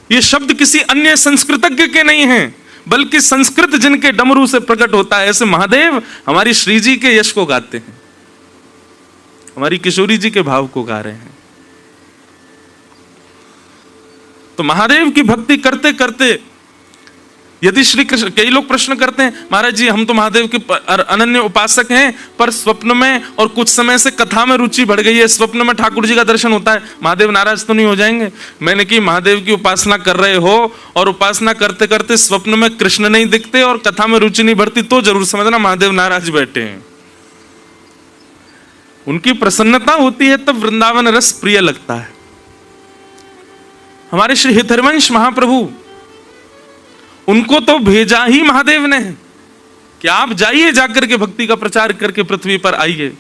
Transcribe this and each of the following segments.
ये शब्द किसी अन्य संस्कृतज्ञ के नहीं हैं, बल्कि संस्कृत जिनके डमरू से प्रकट होता है, ऐसे महादेव हमारी श्री जी के यश को गाते हैं, हमारी किशोरी जी के भाव को गा रहे हैं। तो महादेव की भक्ति करते करते यदि श्री कृष्ण, कई लोग प्रश्न करते हैं महाराज जी हम तो महादेव के अनन्य उपासक हैं, पर स्वप्न में और कुछ समय से कथा में रुचि बढ़ गई है, स्वप्न में ठाकुर जी का दर्शन होता है, महादेव नाराज तो नहीं हो जाएंगे? मैंने कि महादेव की उपासना कर रहे हो और उपासना करते करते स्वप्न में कृष्ण नहीं दिखते और कथा में रुचि नहीं बढ़ती, तो जरूर समझना महादेव नाराज बैठे हैं। उनकी प्रसन्नता होती है तब वृंदावन रस प्रिय लगता है। हमारे श्री हितहरिवंश महाप्रभु, उनको तो भेजा ही महादेव ने कि आप जाइए, जाकर के भक्ति का प्रचार करके पृथ्वी पर आइए।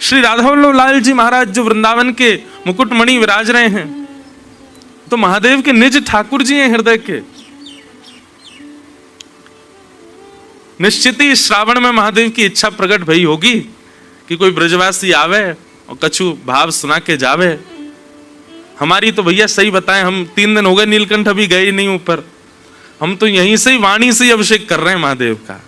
श्री राधावल्लभ लाल जी महाराज जो वृंदावन के मुकुटमणि विराज रहे हैं, तो महादेव के निज ठाकुर जी हैं हृदय के। निश्चित ही श्रावण में महादेव की इच्छा प्रकट भई होगी कि कोई ब्रजवासी आवे और कछु भाव सुना के जावे। हमारी तो भैया सही बताएं, हम 3 दिन हो गए नीलकंठ अभी गए ही नहीं ऊपर, हम तो यहीं से ही वाणी से ही अभिषेक कर रहे हैं महादेव का।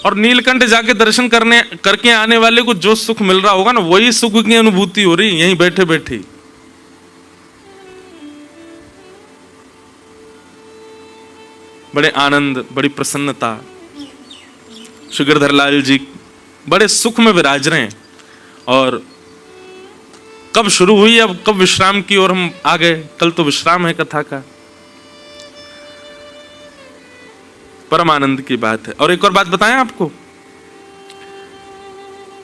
और नीलकंठ जाके दर्शन करके आने वाले को जो सुख मिल रहा होगा ना, वही सुख की अनुभूति हो रही यहीं बैठे बैठे। बड़े आनंद, बड़ी प्रसन्नता, श्री गिरधर लाल जी बड़े सुख में विराज रहे हैं। और कब शुरू हुई, अब कब विश्राम की ओर हम आ गए। कल तो विश्राम है कथा का। परम आनंद की बात है। और एक और बात बताएं आपको,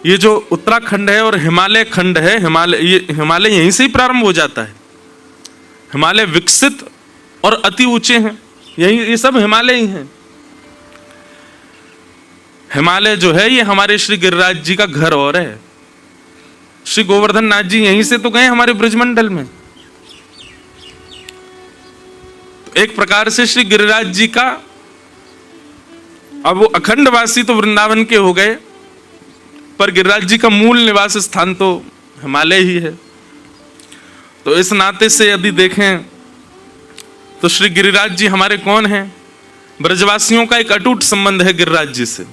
ये जो उत्तराखंड है और हिमालय खंड है, हिमालय यहीं से ही प्रारंभ हो जाता है। हिमालय विकसित और अति ऊंचे हैं, यही ये सब हिमालय ही हैं। हिमालय जो है ये हमारे श्री गिरिराज जी का घर और है। श्री गोवर्धन नाथ जी यहीं से तो गए हमारे ब्रजमंडल में। तो एक प्रकार से श्री गिरिराज जी का, अब वो अखंडवासी तो वृंदावन के हो गए, पर गिरिराज जी का मूल निवास स्थान तो हिमालय ही है। तो इस नाते से यदि देखें तो श्री गिरिराज जी हमारे कौन हैं? ब्रजवासियों का एक अटूट संबंध है गिरिराज जी से।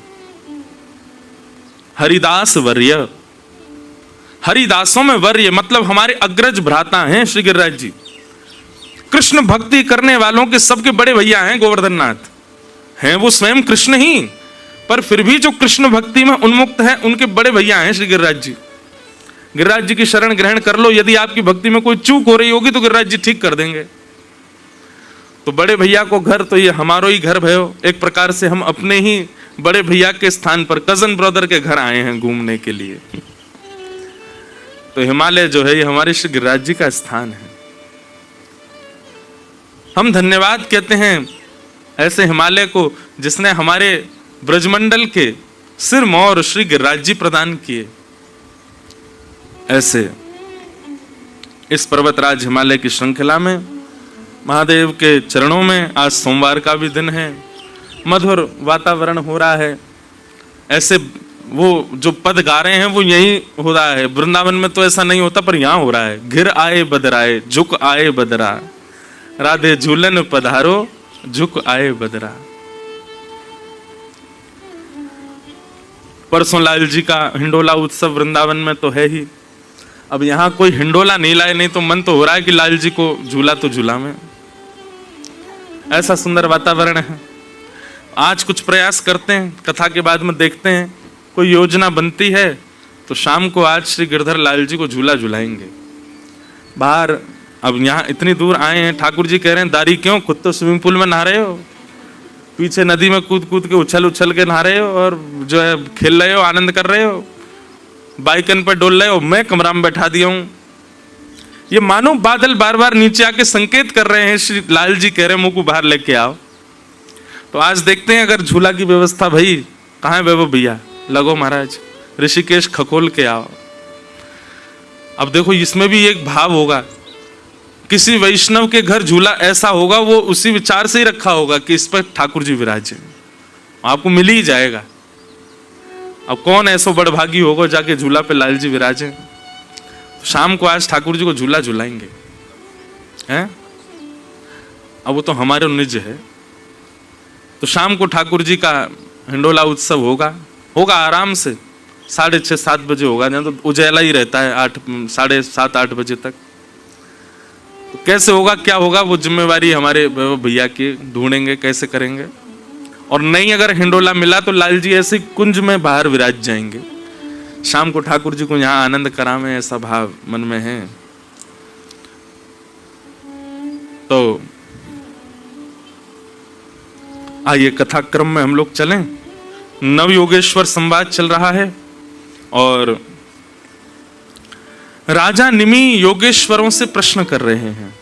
हरिदास वर्य, हरिदासों में वर्य मतलब हमारे अग्रज भ्राता हैं श्री गिरिराज जी। कृष्ण भक्ति करने वालों के सबके बड़े भैया हैं गोवर्धन नाथ, हैं वो स्वयं कृष्ण ही, पर फिर भी जो कृष्ण भक्ति में उन्मुक्त है उनके बड़े भैया हैं श्री गिरिराज जी। गिरिराज जी की शरण ग्रहण कर लो, यदि आपकी भक्ति में कोई चूक हो रही होगी तो गिरिराज जी ठीक कर देंगे। तो बड़े भैया को घर तो ये हमारो ही घर भयो, एक प्रकार से हम अपने ही बड़े भैया के स्थान पर कजन ब्रदर के घर आए हैं घूमने के लिए। तो हिमालय जो है ये हमारे श्री गिरिराज जी का स्थान है। हम धन्यवाद कहते हैं ऐसे हिमालय को जिसने हमारे ब्रजमंडल के सिर मोर श्री गिरिराज जी प्रदान किए। ऐसे इस पर्वतराज हिमालय की श्रृंखला में महादेव के चरणों में आज सोमवार का भी दिन है, मधुर वातावरण हो रहा है। ऐसे वो जो पद गा रहे हैं वो यही हो रहा है, वृंदावन में तो ऐसा नहीं होता पर यहाँ हो रहा है। घिर आए बदराए झुक आए बदरा, राधे झूलन पधारो झुक आए बदरा। परसों लाल जी का हिंडोला उत्सव वृंदावन में तो है ही, अब यहाँ कोई हिंडोला नहीं लाए, नहीं तो मन तो हो रहा है कि लाल जी को झूला तो झूला में। ऐसा सुंदर वातावरण है। आज कुछ प्रयास करते हैं, कथा के बाद में देखते हैं कोई योजना बनती है तो शाम को आज श्री गिरधर लाल जी को झूला झुलाएंगे बाहर। अब यहाँ इतनी दूर आए हैं, ठाकुर जी कह रहे हैं दारी क्यों, खुद तो स्विमिंग पूल में नहा रहे हो, पीछे नदी में कूद कूद के उछल के नहा रहे हो और जो है खेल रहे हो, आनंद कर रहे हो, बाइकन पर डोल रहे हो, मैं कमरा में बैठा दिया हूँ। ये मानो बादल बार बार नीचे आके संकेत कर रहे हैं, श्री लाल जी कह रहे हैं मुंह को बाहर लेके आओ। तो आज देखते हैं अगर झूला की व्यवस्था भाई कहाँ है वैभव भैया, लगो महाराज ऋषिकेश खखोल के आओ। अब देखो इसमें भी एक भाव होगा, किसी वैष्णव के घर झूला ऐसा होगा वो उसी विचार से ही रखा होगा कि इस पर ठाकुर जी विराजे, आपको मिल ही जाएगा। अब कौन ऐसा बड़भागी होगा जाके झूला पे लाल जी विराजे। तो शाम को आज ठाकुर जी को झूला झुलाएंगे हैं। अब वो तो हमारे निज है। तो शाम को ठाकुर जी का हिंडोला उत्सव होगा आराम से 6:30-7 बजे होगा, जहाँ तो उजाला ही रहता है 7:30-8 बजे तक। तो कैसे होगा, क्या होगा, वो जिम्मेवारी हमारे भैया की, ढूंढेंगे कैसे करेंगे। और नहीं अगर हिंडोला मिला तो लाल जी ऐसे कुंज में बाहर विराज जाएंगे। शाम को ठाकुर जी को यहाँ आनंद करावें, ऐसा भाव मन में है। तो आइए कथा क्रम में हम लोग चलें। नव योगेश्वर संवाद चल रहा है और राजा निमि योगेश्वरों से प्रश्न कर रहे हैं।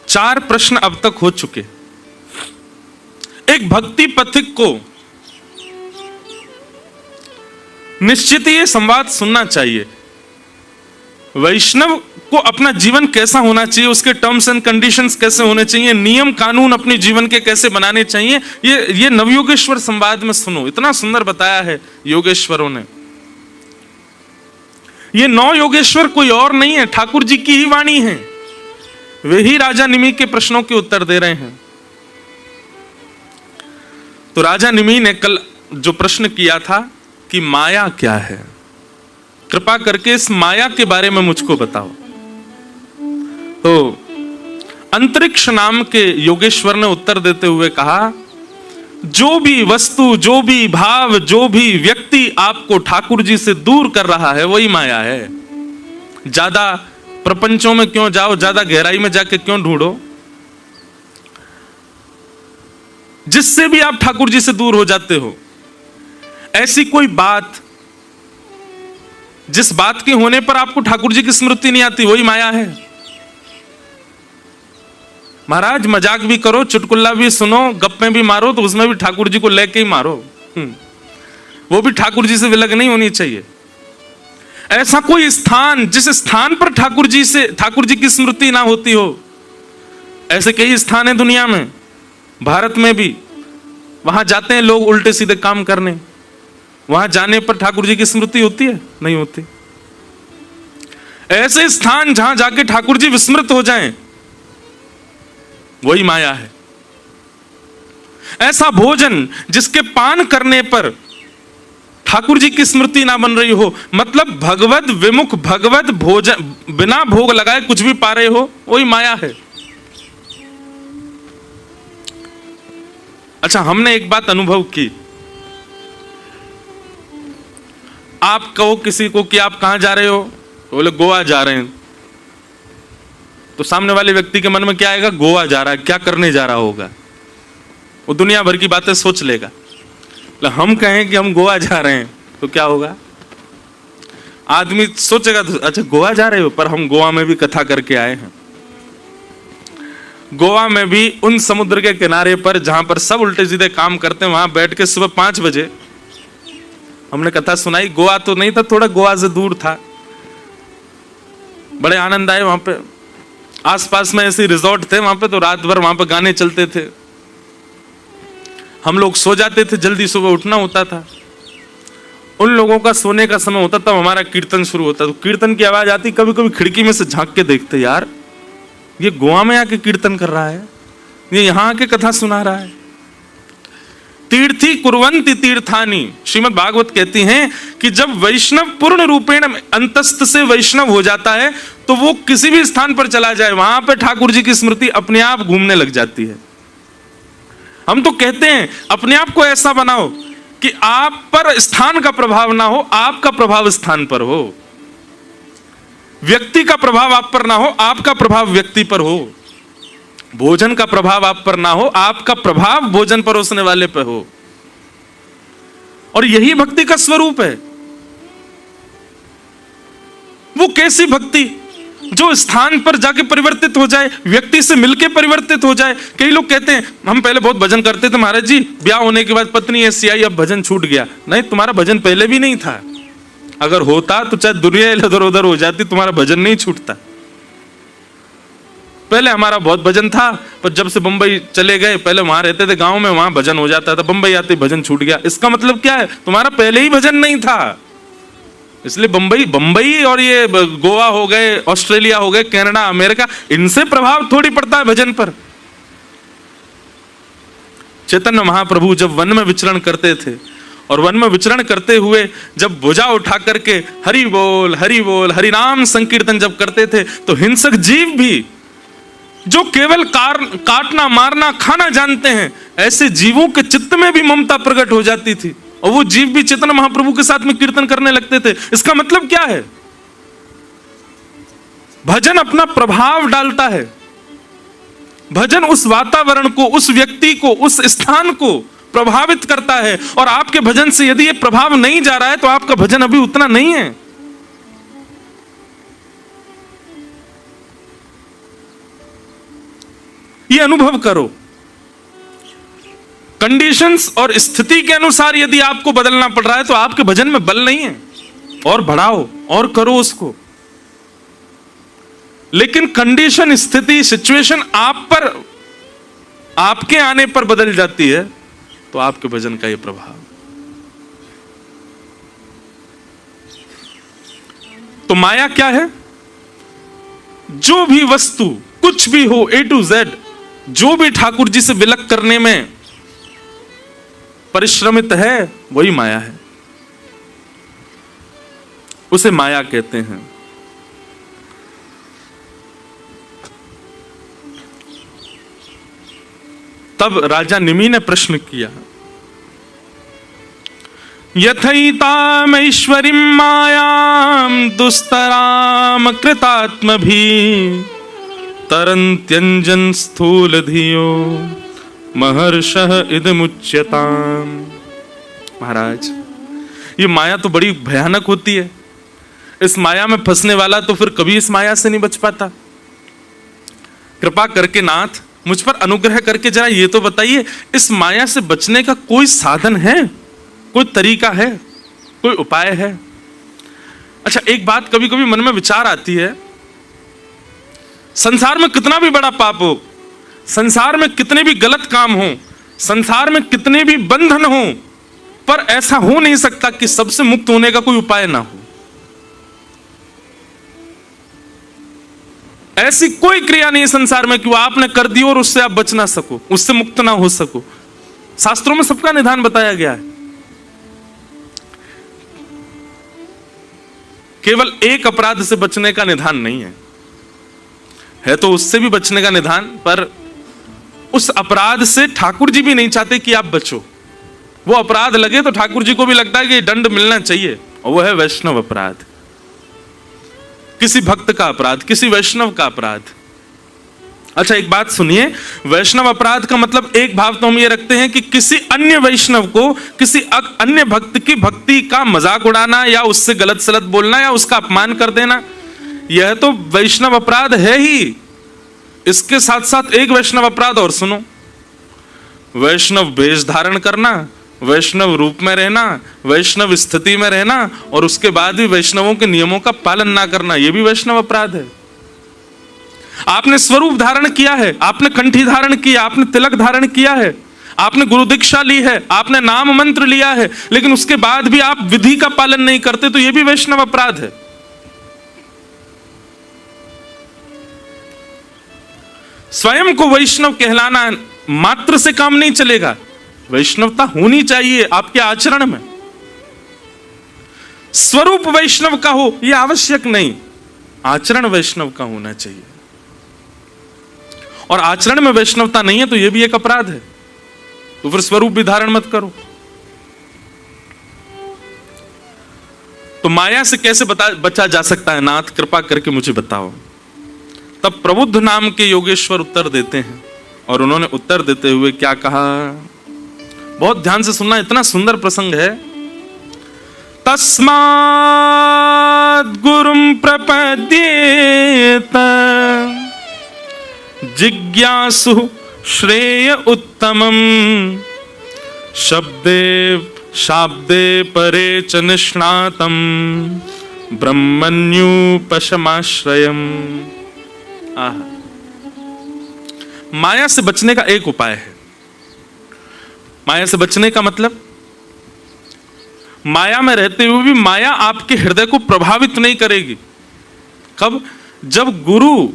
4 प्रश्न अब तक हो चुके। एक भक्ति पथिक को निश्चित ये संवाद सुनना चाहिए। वैष्णव को अपना जीवन कैसा होना चाहिए, उसके टर्म्स एंड कंडीशंस कैसे होने चाहिए, नियम कानून अपने जीवन के कैसे बनाने चाहिए, ये नवयोगेश्वर संवाद में सुनो। इतना सुंदर बताया है योगेश्वरों ने। ये 9 योगेश्वर कोई और नहीं है, ठाकुर जी की ही वाणी है। वे ही राजा निमि के प्रश्नों के उत्तर दे रहे हैं। तो राजा निमि ने कल जो प्रश्न किया था कि माया क्या है, कृपा करके इस माया के बारे में मुझको बताओ। तो अंतरिक्ष नाम के योगेश्वर ने उत्तर देते हुए कहा, जो भी वस्तु, जो भी भाव, जो भी व्यक्ति आपको ठाकुर जी से दूर कर रहा है वही माया है। ज्यादा प्रपंचों में क्यों जाओ, ज्यादा गहराई में जाके क्यों ढूंढो। जिससे भी आप ठाकुर जी से दूर हो जाते हो, ऐसी कोई बात जिस बात के होने पर आपको ठाकुर जी की स्मृति नहीं आती वही माया है। महाराज मजाक भी करो, चुटकुल्ला भी सुनो, गप्पे भी मारो, तो उसमें भी ठाकुर जी को लेके ही मारो। वो भी ठाकुर जी से विलग नहीं होनी चाहिए। ऐसा कोई स्थान जिस स्थान पर ठाकुर जी की स्मृति ना होती हो, ऐसे कई स्थान है दुनिया में, भारत में भी। वहां जाते हैं लोग उल्टे सीधे काम करने, वहां जाने पर ठाकुर जी की स्मृति होती है? नहीं होती। ऐसे स्थान जहां जाके ठाकुर जी विस्मृत हो जाएं, वही माया है। ऐसा भोजन जिसके पान करने पर ठाकुर जी की स्मृति ना बन रही हो, मतलब भगवत विमुख, भगवत भोजन बिना भोग लगाए कुछ भी पा रहे हो, वही माया है। अच्छा, हमने एक बात अनुभव की। आप कहो किसी को कि आप कहां जा रहे हो, बोले गोवा जा रहे हैं, तो सामने वाले व्यक्ति के मन में क्या आएगा? गोवा जा रहा है, क्या करने जा रहा होगा? वो दुनिया भर की बातें सोच लेगा। हम कहें कि हम गोवा जा रहे हैं तो क्या होगा? आदमी सोचेगा अच्छा गोवा जा रहे हो, पर हम गोवा में भी कथा करके आए हैं। गोवा में भी उन समुद्र के किनारे पर जहां पर सब उल्टे सीधे काम करते हैं, वहां बैठ के सुबह 5 बजे हमने कथा सुनाई। गोवा तो नहीं था, थोड़ा गोवा से दूर था। बड़े आनंद आए। वहां पे आसपास में ऐसे रिजॉर्ट थे, वहां पे तो रात भर वहां पे गाने चलते थे। हम लोग सो जाते थे, जल्दी सुबह उठना होता था। उन लोगों का सोने का समय होता तब हमारा कीर्तन शुरू होता। तो कीर्तन की आवाज आती, कभी कभी खिड़की में से झांक के देखते, यार ये गोवा में आके कीर्तन कर रहा है, ये यहां आके कथा सुना रहा है। तीर्थी कुर्वन्ति तीर्थानि, श्रीमद् भागवत कहती हैं कि जब वैष्णव पूर्ण रूपेण अंतस्थ से वैष्णव हो जाता है तो वो किसी भी स्थान पर चला जाए, वहां पर ठाकुर जी की स्मृति अपने आप घूमने लग जाती है। हम तो कहते हैं अपने आप को ऐसा बनाओ कि आप पर स्थान का प्रभाव ना हो, आपका प्रभाव स्थान पर हो। व्यक्ति का प्रभाव आप पर ना हो, आपका प्रभाव व्यक्ति पर हो। भोजन का प्रभाव आप पर ना हो, आपका प्रभाव भोजन परोसने वाले पर हो। और यही भक्ति का स्वरूप है। वो कैसी भक्ति जो स्थान पर जाके परिवर्तित हो जाए, व्यक्ति से मिलके परिवर्तित हो जाए। कई लोग कहते हैं हम पहले बहुत भजन करते थे महाराज जी, ब्याह होने के बाद पत्नी ऐसी आई, अब भजन छूट गया। नहीं, तुम्हारा भजन पहले भी नहीं था। अगर होता तो चाहे दुनिया इधर उधर हो जाती, तुम्हारा भजन नहीं छूटता। पहले हमारा बहुत भजन था, पर जब से बंबई चले गए, पहले वहां रहते थे गांव में, वहां भजन हो जाता था, बंबई आते भजन छूट गया। इसका मतलब क्या है? तुम्हारा पहले ही भजन नहीं था। इसलिए बंबई और ये गोवा हो गए, ऑस्ट्रेलिया हो गए, कनाडा, अमेरिका, इनसे प्रभाव थोड़ी पड़ता है भजन पर। चैतन्य महाप्रभु जब वन में विचरण करते थे और वन में विचरण करते हुए जब भुजा उठा करके हरि बोल हरि नाम संकीर्तन जब करते थे, तो हिंसक जीव भी जो केवल काटना मारना खाना जानते हैं, ऐसे जीवों के चित्त में भी ममता प्रकट हो जाती थी और वो जीव भी चैतन्य महाप्रभु के साथ में कीर्तन करने लगते थे। इसका मतलब क्या है? भजन अपना प्रभाव डालता है। भजन उस वातावरण को, उस व्यक्ति को, उस स्थान को प्रभावित करता है। और आपके भजन से यदि ये प्रभाव नहीं जा रहा है तो आपका भजन अभी उतना नहीं है। ये अनुभव करो। कंडीशंस और स्थिति के अनुसार यदि आपको बदलना पड़ रहा है तो आपके भजन में बल नहीं है, और बढ़ाओ और करो उसको। लेकिन कंडीशन, स्थिति, सिचुएशन आप पर, आपके आने पर बदल जाती है तो आपके भजन का यह प्रभाव। तो माया क्या है? जो भी वस्तु, कुछ भी हो, A to Z, जो भी ठाकुर जी से विलक करने में परिश्रमित है वही माया है। उसे माया कहते हैं। तब राजा निमि ने प्रश्न किया, यथैतामैश्वरीं मायां दुस्तराम कृतात्मभि तरन्त्यञ्जन स्थूल धियो महर्षः इदमुच्यताम्। महाराज, ये माया तो बड़ी भयानक होती है। इस माया में फंसने वाला तो फिर कभी इस माया से नहीं बच पाता। कृपा करके नाथ मुझ पर अनुग्रह करके जरा ये तो बताइए, इस माया से बचने का कोई साधन है, कोई तरीका है, कोई उपाय है? अच्छा, एक बात कभी कभी मन में विचार आती है, संसार में कितना भी बड़ा पाप हो, संसार में कितने भी गलत काम हो, संसार में कितने भी बंधन हो, पर ऐसा हो नहीं सकता कि सबसे मुक्त होने का कोई उपाय ना हो। ऐसी कोई क्रिया नहीं संसार में कि वो आपने कर दी और उससे आप बच ना सको, उससे मुक्त ना हो सको। शास्त्रों में सबका निदान बताया गया है। केवल एक अपराध से बचने का निदान नहीं है तो उससे भी बचने का निदान, पर उस अपराध से ठाकुर जी भी नहीं चाहते कि आप बचो। वो अपराध लगे तो ठाकुर जी को भी लगता है कि दंड मिलना चाहिए, और वो है वैष्णव अपराध, किसी भक्त का अपराध, किसी वैष्णव का अपराध। अच्छा, एक बात सुनिए, वैष्णव अपराध का मतलब एक भाव तो हम ये रखते हैं कि किसी अन्य वैष्णव को, किसी अन्य भक्त की भक्ति का मजाक उड़ाना या उससे गलत सलत बोलना या उसका अपमान कर देना, यह तो वैष्णव अपराध है ही। इसके साथ साथ एक वैष्णव अपराध और सुनो, वैष्णव वेश धारण करना, वैष्णव रूप में रहना, वैष्णव स्थिति में रहना और उसके बाद भी वैष्णवों के नियमों का पालन ना करना, यह भी वैष्णव अपराध है। आपने स्वरूप धारण किया है, आपने कंठी धारण किया, आपने तिलक धारण किया है, आपने गुरु दीक्षा ली है, आपने नाम मंत्र लिया है, लेकिन उसके बाद भी आप विधि का पालन नहीं करते, तो यह भी वैष्णव अपराध है। स्वयं को वैष्णव कहलाना मात्र से काम नहीं चलेगा, वैष्णवता होनी चाहिए आपके आचरण में। स्वरूप वैष्णव का हो यह आवश्यक नहीं, आचरण वैष्णव का होना चाहिए। और आचरण में वैष्णवता नहीं है तो यह भी एक अपराध है, तो फिर स्वरूप भी धारण मत करो। तो माया से कैसे बचा जा सकता है नाथ, कृपा करके मुझे बताओ। तब प्रबुद्ध नाम के योगेश्वर उत्तर देते हैं, और उन्होंने उत्तर देते हुए क्या कहा, बहुत ध्यान से सुनना, इतना सुंदर प्रसंग है। तस्मात् गुरुं प्रपद्येत जिज्ञासु श्रेय उत्तमं शब्दे शाब्दे परे च निष्णातं ब्रह्मण्युपशमाश्रयम्। माया से बचने का एक उपाय है। माया से बचने का मतलब, माया में रहते हुए भी माया आपके हृदय को प्रभावित नहीं करेगी। कब? जब गुरु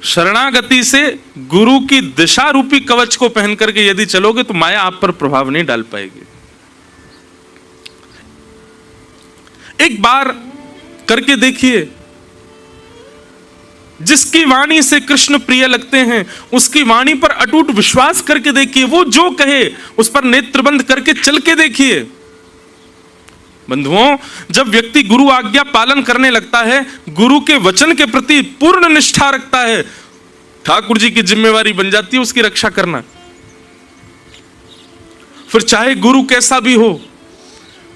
शरणागति से गुरु की दिशा रूपी कवच को पहन करके यदि चलोगे तो माया आप पर प्रभाव नहीं डाल पाएगी। एक बार करके देखिए, जिसकी वाणी से कृष्ण प्रिय लगते हैं उसकी वाणी पर अटूट विश्वास करके देखिए, वो जो कहे उस पर नेत्र बंद करके चल के देखिए। बंधुओं, जब व्यक्ति गुरु आज्ञा पालन करने लगता है, गुरु के वचन के प्रति पूर्ण निष्ठा रखता है, ठाकुर जी की जिम्मेवारी बन जाती है उसकी रक्षा करना। फिर चाहे गुरु कैसा भी हो,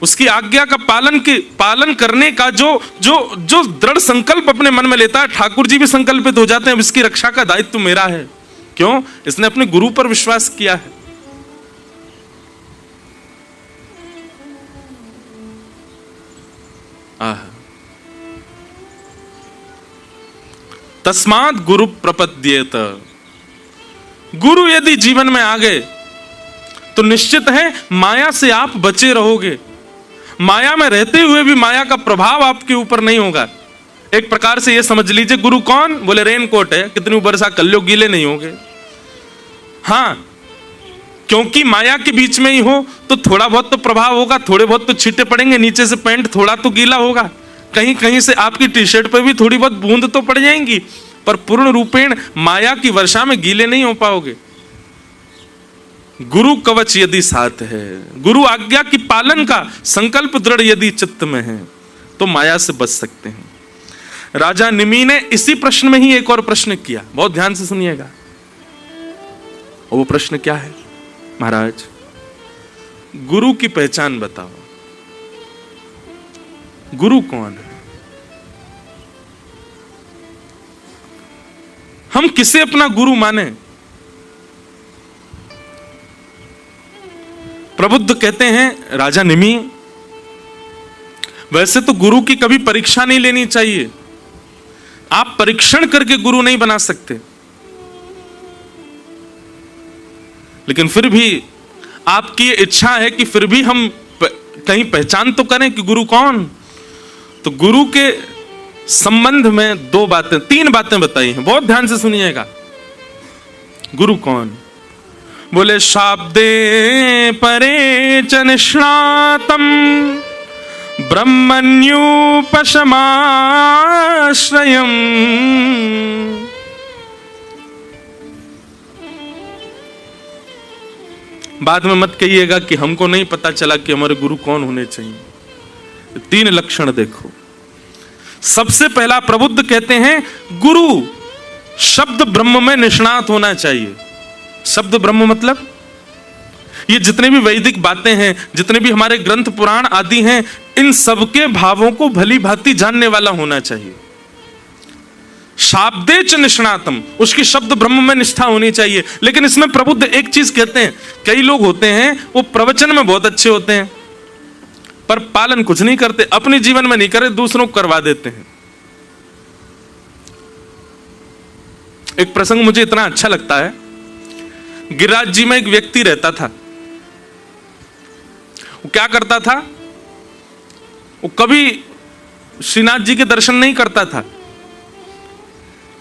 उसकी आज्ञा का पालन करने का जो दृढ़ संकल्प अपने मन में लेता है, ठाकुर जी भी संकल्पित हो जाते हैं इसकी रक्षा का दायित्व मेरा है। क्यों? इसने अपने गुरु पर विश्वास किया है। तस्मात् गुरु प्रपद्येत। गुरु यदि जीवन में आ गए तो निश्चित है माया से आप बचे रहोगे। माया में रहते हुए भी माया का प्रभाव आपके ऊपर नहीं होगा। एक प्रकार से यह समझ लीजिए, गुरु कौन? बोले रेनकोट है, कितनी बरसा कर लो गीले नहीं होगे। हाँ, क्योंकि माया के बीच में ही हो तो थोड़ा बहुत तो प्रभाव होगा, थोड़े बहुत तो छींटे पड़ेंगे, नीचे से पैंट थोड़ा तो गीला होगा, कहीं कहीं से आपकी टी शर्ट पर भी थोड़ी बहुत बूंद तो पड़ जाएंगी, पर पूर्ण रूपेण माया की वर्षा में गीले नहीं हो पाओगे। गुरु कवच यदि साथ है, गुरु आज्ञा की पालन का संकल्प दृढ़ यदि चित्त में है तो माया से बच सकते हैं। राजा निमि ने इसी प्रश्न में ही एक और प्रश्न किया, बहुत ध्यान से सुनिएगा। और वो प्रश्न क्या है? महाराज, गुरु की पहचान बताओ, गुरु कौन है? हम किसे अपना गुरु माने? प्रबुद्ध कहते हैं, राजा निमि, वैसे तो गुरु की कभी परीक्षा नहीं लेनी चाहिए। आप परीक्षण करके गुरु नहीं बना सकते, लेकिन फिर भी आपकी इच्छा है कि फिर भी हम कहीं पहचान तो करें कि गुरु कौन। तो गुरु के संबंध में तीन बातें बताई हैं, बहुत ध्यान से सुनिएगा। गुरु कौन? बोले शाब्दे परे च निष्णातम ब्रह्मण्युपशमाश्रयम्। बाद में मत कहिएगा कि हमको नहीं पता चला कि हमारे गुरु कौन होने चाहिए। तीन लक्षण देखो। सबसे पहला प्रबुद्ध कहते हैं, गुरु शब्द ब्रह्म में निष्णात होना चाहिए। शब्द ब्रह्म मतलब ये जितने भी वैदिक बातें हैं, जितने भी हमारे ग्रंथ पुराण आदि हैं, इन सबके भावों को भली भांति जानने वाला होना चाहिए। शाब्दे च निष्णातम, उसकी शब्द ब्रह्म में निष्ठा होनी चाहिए। लेकिन इसमें प्रबुद्ध एक चीज कहते हैं, कई लोग होते हैं वो प्रवचन में बहुत अच्छे होते हैं पर पालन कुछ नहीं करते, अपने जीवन में नहीं करे, दूसरों को करवा देते हैं। एक प्रसंग मुझे इतना अच्छा लगता है, गिरिराज जी में एक व्यक्ति रहता था। वो क्या करता था? वो कभी श्रीनाथ जी के दर्शन नहीं करता था,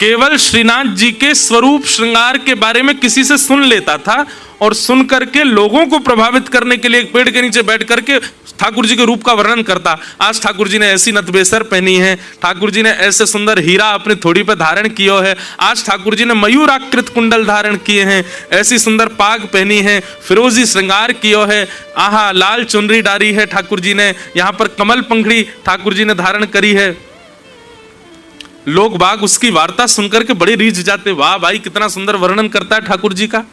केवल श्रीनाथ जी के स्वरूप श्रृंगार के बारे में किसी से सुन लेता था और सुन करके लोगों को प्रभावित करने के लिए एक पेड़ के नीचे बैठ करके ठाकुर जी के रूप का वर्णन करता। आज ठाकुर जी ने ऐसी नतबेसर पहनी है, ठाकुर जी ने ऐसे सुंदर हीरा अपनी थोड़ी पर धारण किया है, आज ठाकुर जी ने मयूर आकृत कुंडल धारण किए हैं, ऐसी सुंदर पाग पहनी है, फिरोजी श्रृंगार किया है, आहा लाल चुनरी डारी है ठाकुर जी ने, यहाँ पर कमल पंखड़ी ठाकुर जी ने धारण करी है। लोग बाग उसकी वार्ता सुनकर के बड़े रीझ जाते, वाह भाई कितना सुंदर वर्णन करता है ठाकुर जी का,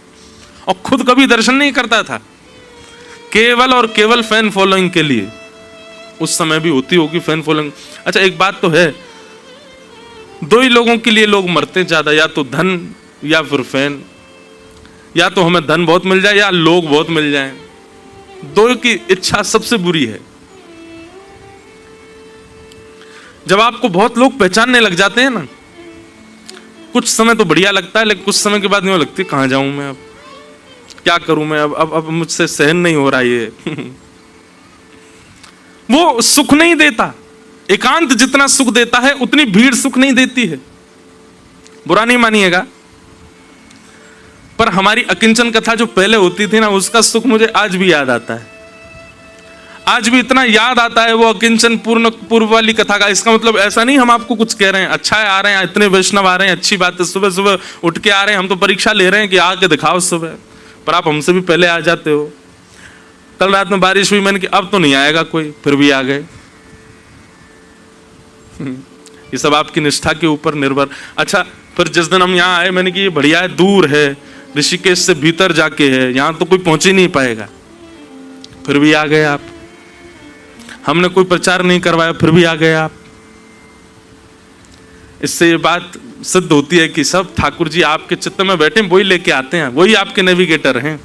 और खुद कभी दर्शन नहीं करता था, केवल और केवल फैन फॉलोइंग के लिए। उस समय भी होती होगी फैन फॉलोइंग। अच्छा एक बात तो है, दो ही लोगों के लिए लोग मरते ज्यादा, या तो धन या फिर फैन। या तो हमें धन बहुत मिल जाए या लोग बहुत मिल जाएं, दो की इच्छा सबसे बुरी है। जब आपको बहुत लोग पहचानने लग जाते हैं ना, कुछ समय तो बढ़िया लगता है, लेकिन कुछ समय के बाद यूं लगती है कहां जाऊं मैं, अब क्या करूं मैं, अब मुझसे सहन नहीं हो रहा ये। वो सुख नहीं देता। एकांत जितना सुख देता है उतनी भीड़ सुख नहीं देती है, बुरा नहीं मानिएगा। पर हमारी अकिंचन कथा जो पहले होती थी ना, उसका सुख मुझे आज भी याद आता है। आज भी इतना याद आता है वो अकिंचन पूर्व वाली कथा का। इसका मतलब ऐसा नहीं हम आपको कुछ कह रहे हैं, अच्छा है आ रहे हैं, इतने वैष्णव आ रहे हैं, अच्छी बात है, सुबह सुबह उठ के आ रहे हैं, हम तो परीक्षा ले रहे हैं कि आके दिखाओ सुबह, पर आप हमसे भी पहले आ जाते हो। कल रात में बारिश हुई, मैंने कि अब तो नहीं आएगा कोई, फिर भी आ गए। ये सब आपकी निष्ठा के ऊपर निर्भर। अच्छा, फिर जिस दिन हम यहाँ आए, मैंने कि ये बढ़िया है, दूर है, ऋषिकेश से भीतर जाके है, यहाँ तो कोई पहुंच ही नहीं पाएगा, फिर भी आ गए आप। हमने कोई प्रचार नहीं करवाया, फिर भी आ गए आप। इससे ये बात सिद्ध होती है कि सब ठाकुर जी आपके चित्त में बैठे, वही लेके आते हैं, वही आपके नेविगेटर हैं,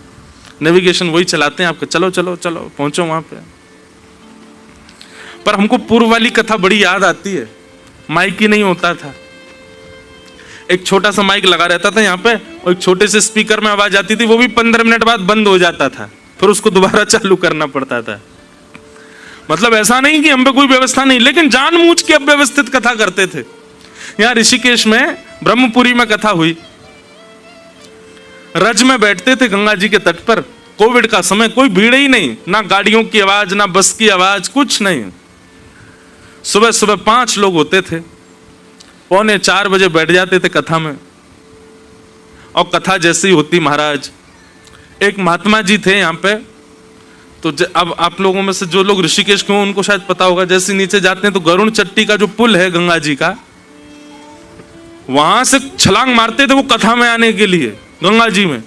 नेविगेशन वही चलाते हैं आपका, चलो चलो चलो पहुंचो वहां पे। पर हमको पूर्व वाली कथा बड़ी याद आती है। माइक ही नहीं होता था, एक छोटा सा माइक लगा रहता था यहाँ पे, और एक छोटे से स्पीकर में आवाज आती थी, वो भी 15 मिनट बाद बंद हो जाता था, फिर उसको दोबारा चालू करना पड़ता था। मतलब ऐसा नहीं कि हम पे कोई व्यवस्था नहीं, लेकिन जानबूझ के अव्यवस्थित कथा करते थे। यहाँ ऋषिकेश में ब्रह्मपुरी में कथा हुई, रज में बैठते थे गंगा जी के तट पर, कोविड का समय, कोई भीड़ ही नहीं, ना गाड़ियों की आवाज, ना बस की आवाज, कुछ नहीं। सुबह सुबह 5 लोग होते थे, 3:45 बजे बैठ जाते थे कथा में। और कथा जैसी होती महाराज, एक महात्मा जी थे यहाँ पे, तो अब आप लोगों में से जो लोग ऋषिकेश के हो उनको शायद पता होगा, जैसे नीचे जाते हैं तो गरुण चट्टी का जो पुल है गंगा जी का, वहां से छलांग मारते थे वो कथा में आने के लिए गंगा जी में,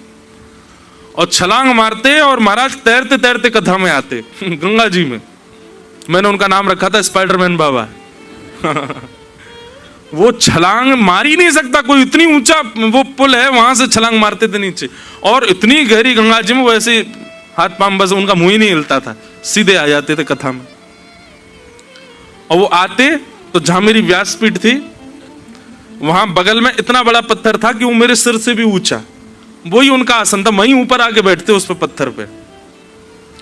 और छलांग मारते और महाराज तैरते तैरते कथा में आते गंगा जी में। मैंने उनका नाम रखा था स्पाइडरमैन बाबा वो छलांग मार ही नहीं सकता कोई, इतनी ऊंचा वो पुल है, वहां से छलांग मारते थे नीचे, और इतनी गहरी गंगा जी में, वैसे हाथ पांव बस उनका मुंह ही नहीं हिलता था, सीधे आ जाते थे कथा में। और वो आते तो जहां मेरी व्यासपीठ थी वहां बगल में इतना बड़ा पत्थर था कि वो मेरे सिर से भी ऊंचा, वही उनका आसन था, वहीं ऊपर आके बैठते उस पर पत्थर पे,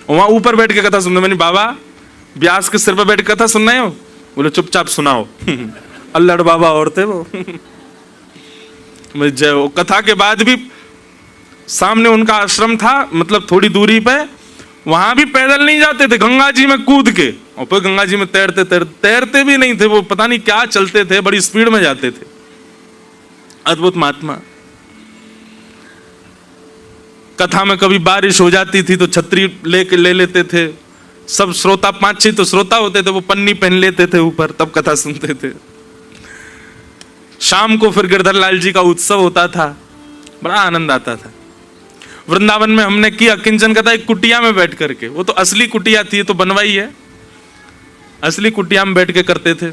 वहां ऊपर बैठ के कथा सुनते। मैंने बाबा व्यास के सिर पे बैठ के कथा सुनना है? बोले चुपचाप सुनाओ अल्लड़ बाबा और थे वो जय हो। कथा के बाद भी सामने उनका आश्रम था, मतलब थोड़ी दूरी पे, वहां भी पैदल नहीं जाते थे, गंगा जी में कूद के, और फिर गंगा जी में तैरते तैरते भी नहीं थे वो, पता नहीं क्या चलते थे, बड़ी स्पीड में जाते थे। अद्भुत महात्मा। कथा में कभी बारिश हो जाती थी तो छतरी ले लेते थे, सब श्रोता 5-6 तो श्रोता होते थे, वो पन्नी पहन लेते थे ऊपर, तब कथा सुनते थे। शाम को फिर गिरधर लाल जी का उत्सव होता था, बड़ा आनंद आता था। वृंदावन में हमने किया किंचन कथा एक कुटिया में बैठ करके, वो तो असली कुटिया थी, तो बनवाई है, असली कुटिया में बैठ के करते थे।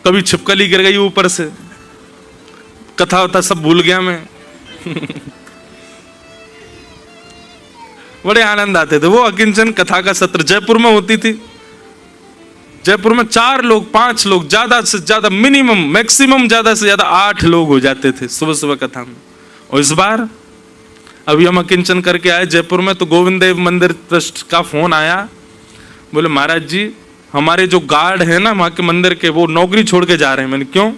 कभी छिपकली गिर गई ऊपर से, कथा होता सब भूल गया मैं बड़े आनंद आते थे। वो अकिंचन कथा का सत्र जयपुर में होती थी। जयपुर में 4 लोग 5 लोग, ज्यादा से ज्यादा मिनिमम, मैक्सिमम ज्यादा से ज्यादा 8 लोग हो जाते थे सुबह सुबह कथा में। और इस बार अभी हम अकिंचन करके आए जयपुर में, तो गोविंद देव मंदिर ट्रस्ट का फोन आया, बोले महाराज जी हमारे जो गार्ड है ना वहां के मंदिर के, वो नौकरी छोड़ के जा रहे हैं। मैंने क्यों?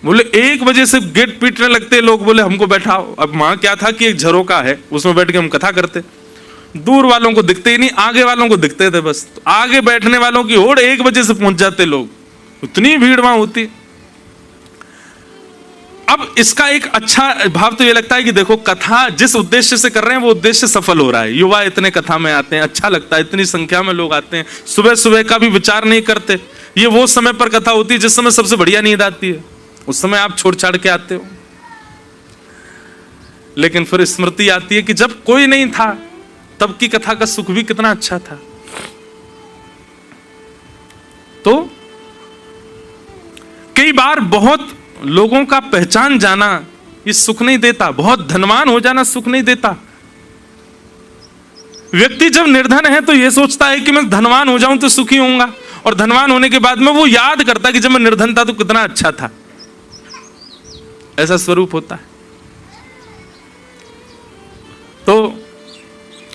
बोले 1 बजे से गेट पीटने लगते लोग, बोले हमको बैठाओ। अब वहां क्या था कि एक झरोका है, उसमें बैठ के हम कथा करते, दूर वालों को दिखते ही नहीं, आगे वालों को दिखते थे बस। तो आगे बैठने वालों की होड़ 1 बजे से पहुंच जाते लोग, उतनी भीड़ वहां होती। अब इसका एक अच्छा भाव तो ये लगता है कि देखो कथा जिस उद्देश्य से कर रहे हैं वो उद्देश्य सफल हो रहा है। युवा इतने कथा में आते हैं, अच्छा लगता है, इतनी संख्या में लोग आते हैं, सुबह सुबह का भी विचार नहीं करते। ये वो समय पर कथा होती है जिस समय सबसे बढ़िया नींद आती है, उस समय आप छोड़ छाड़ के आते हो। लेकिन फिर स्मृति आती है कि जब कोई नहीं था तब की कथा का सुख भी कितना अच्छा था। तो कई बार बहुत लोगों का पहचान जाना ये सुख नहीं देता, बहुत धनवान हो जाना सुख नहीं देता। व्यक्ति जब निर्धन है तो यह सोचता है कि मैं धनवान हो जाऊं तो सुखी होऊंगा, और धनवान होने के बाद में वो याद करता है कि जब मैं निर्धन था तो कितना अच्छा था। ऐसा स्वरूप होता है। तो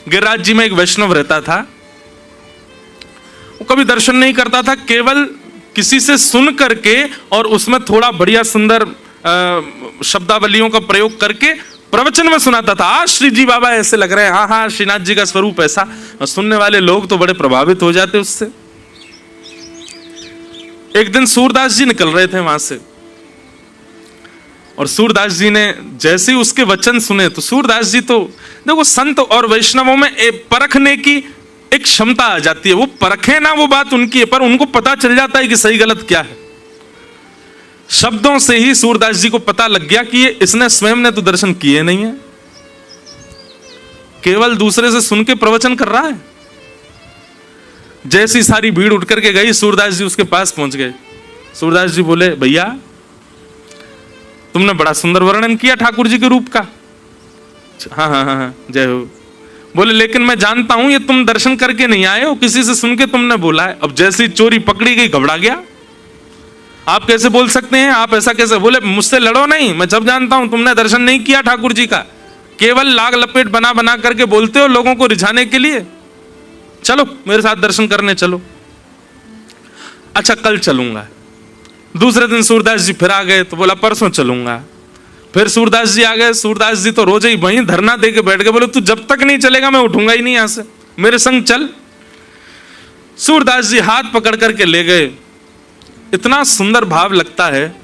गिरिराज जी में एक वैष्णव रहता था, कभी दर्शन नहीं करता था, केवल किसी से सुन करके और उसमें थोड़ा बढ़िया सुंदर शब्दावलियों का प्रयोग करके प्रवचन में सुनाता था। आज श्री जी बाबा ऐसे लग रहे हैं, हाँ हाँ श्रीनाथ जी का स्वरूप ऐसा, और सुनने वाले लोग तो बड़े प्रभावित हो जाते उससे। एक दिन सूरदास जी निकल रहे थे वहां से, और सूरदास जी ने जैसे ही उसके वचन सुने तो सूरदास जी तो देखो, संत और वैष्णवों में परखने की एक क्षमता आ जाती है। वो परखे ना, वो बात उनकी है, पर उनको पता चल जाता है कि सही गलत क्या है। शब्दों से ही सूरदास जी को पता लग गया कि ये इसने स्वयं ने तो दर्शन किए नहीं है, केवल दूसरे से सुन के प्रवचन कर रहा है। जैसी सारी भीड़ उठ करके गई, सूरदास जी उसके पास पहुंच गए। सूरदास जी बोले, भैया तुमने बड़ा सुंदर वर्णन किया ठाकुर जी के रूप का। हाँ हाँ हाँ जय हो। बोले लेकिन मैं जानता हूं ये तुम दर्शन करके नहीं आए हो, किसी से सुन के तुमने बोला है। अब जैसी चोरी पकड़ी गई, घबरा गया। आप कैसे बोल सकते हैं, आप ऐसा कैसे? बोले मुझसे लड़ो नहीं, मैं जब जानता हूं तुमने दर्शन नहीं किया ठाकुर जी का, केवल लाग लपेट बना बना करके बोलते हो लोगों को रिझाने के लिए। चलो मेरे साथ दर्शन करने चलो। अच्छा कल चलूंगा। दूसरे दिन सूरदास जी फिर आ गए तो बोला परसों चलूंगा। फिर सूरदास जी आ गए। सूरदास जी तो रोज ही वहीं धरना दे के बैठ गए। बोले तू जब तक नहीं चलेगा मैं उठूंगा ही नहीं यहां से, मेरे संग चल। सूरदास जी हाथ पकड़ करके ले गए। इतना सुंदर भाव लगता है।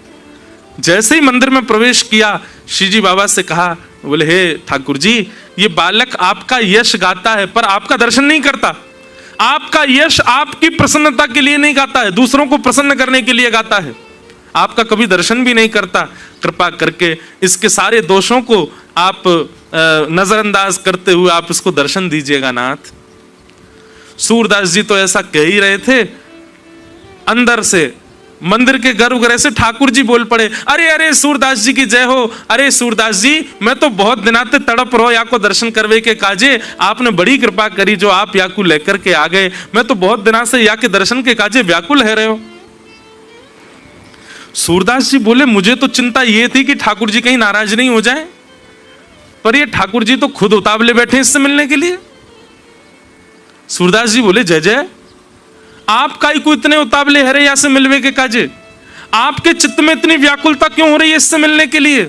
जैसे ही मंदिर में प्रवेश किया, श्री जी बाबा से कहा, बोले हे ठाकुर जी, ये बालक आपका यश गाता है पर आपका दर्शन नहीं करता। आपका यश आपकी प्रसन्नता के लिए नहीं गाता है, दूसरों को प्रसन्न करने के लिए गाता है। आपका कभी दर्शन भी नहीं करता। कृपा करके इसके सारे दोषों को आप नजरअंदाज करते हुए आप इसको दर्शन दीजिएगा नाथ। सूरदास जी तो ऐसा कह ही रहे थे, अंदर से मंदिर के गर्भगृह से ठाकुर जी बोल पड़े, अरे अरे सूरदास जी की जय हो। अरे सूरदास जी, मैं तो बहुत दिनाते तड़प रहो याको दर्शन करवे के काजे, आपने बड़ी कृपा करी जो आप याकू लेकर के आ गए। मैं तो बहुत दिना से या के दर्शन के काजे व्याकुल है रहे हो। सूरदास जी बोले, मुझे तो चिंता ये थी कि ठाकुर जी कहीं नाराज नहीं हो जाए, पर ये ठाकुर जी तो खुद उतावले बैठे इससे मिलने के लिए। सूरदास जी बोले, जय जय, आप काई को इतने उतावले है रहे से मिलवे के काजे? आपके चित्त में इतनी व्याकुलता क्यों हो रही है इससे मिलने के लिए?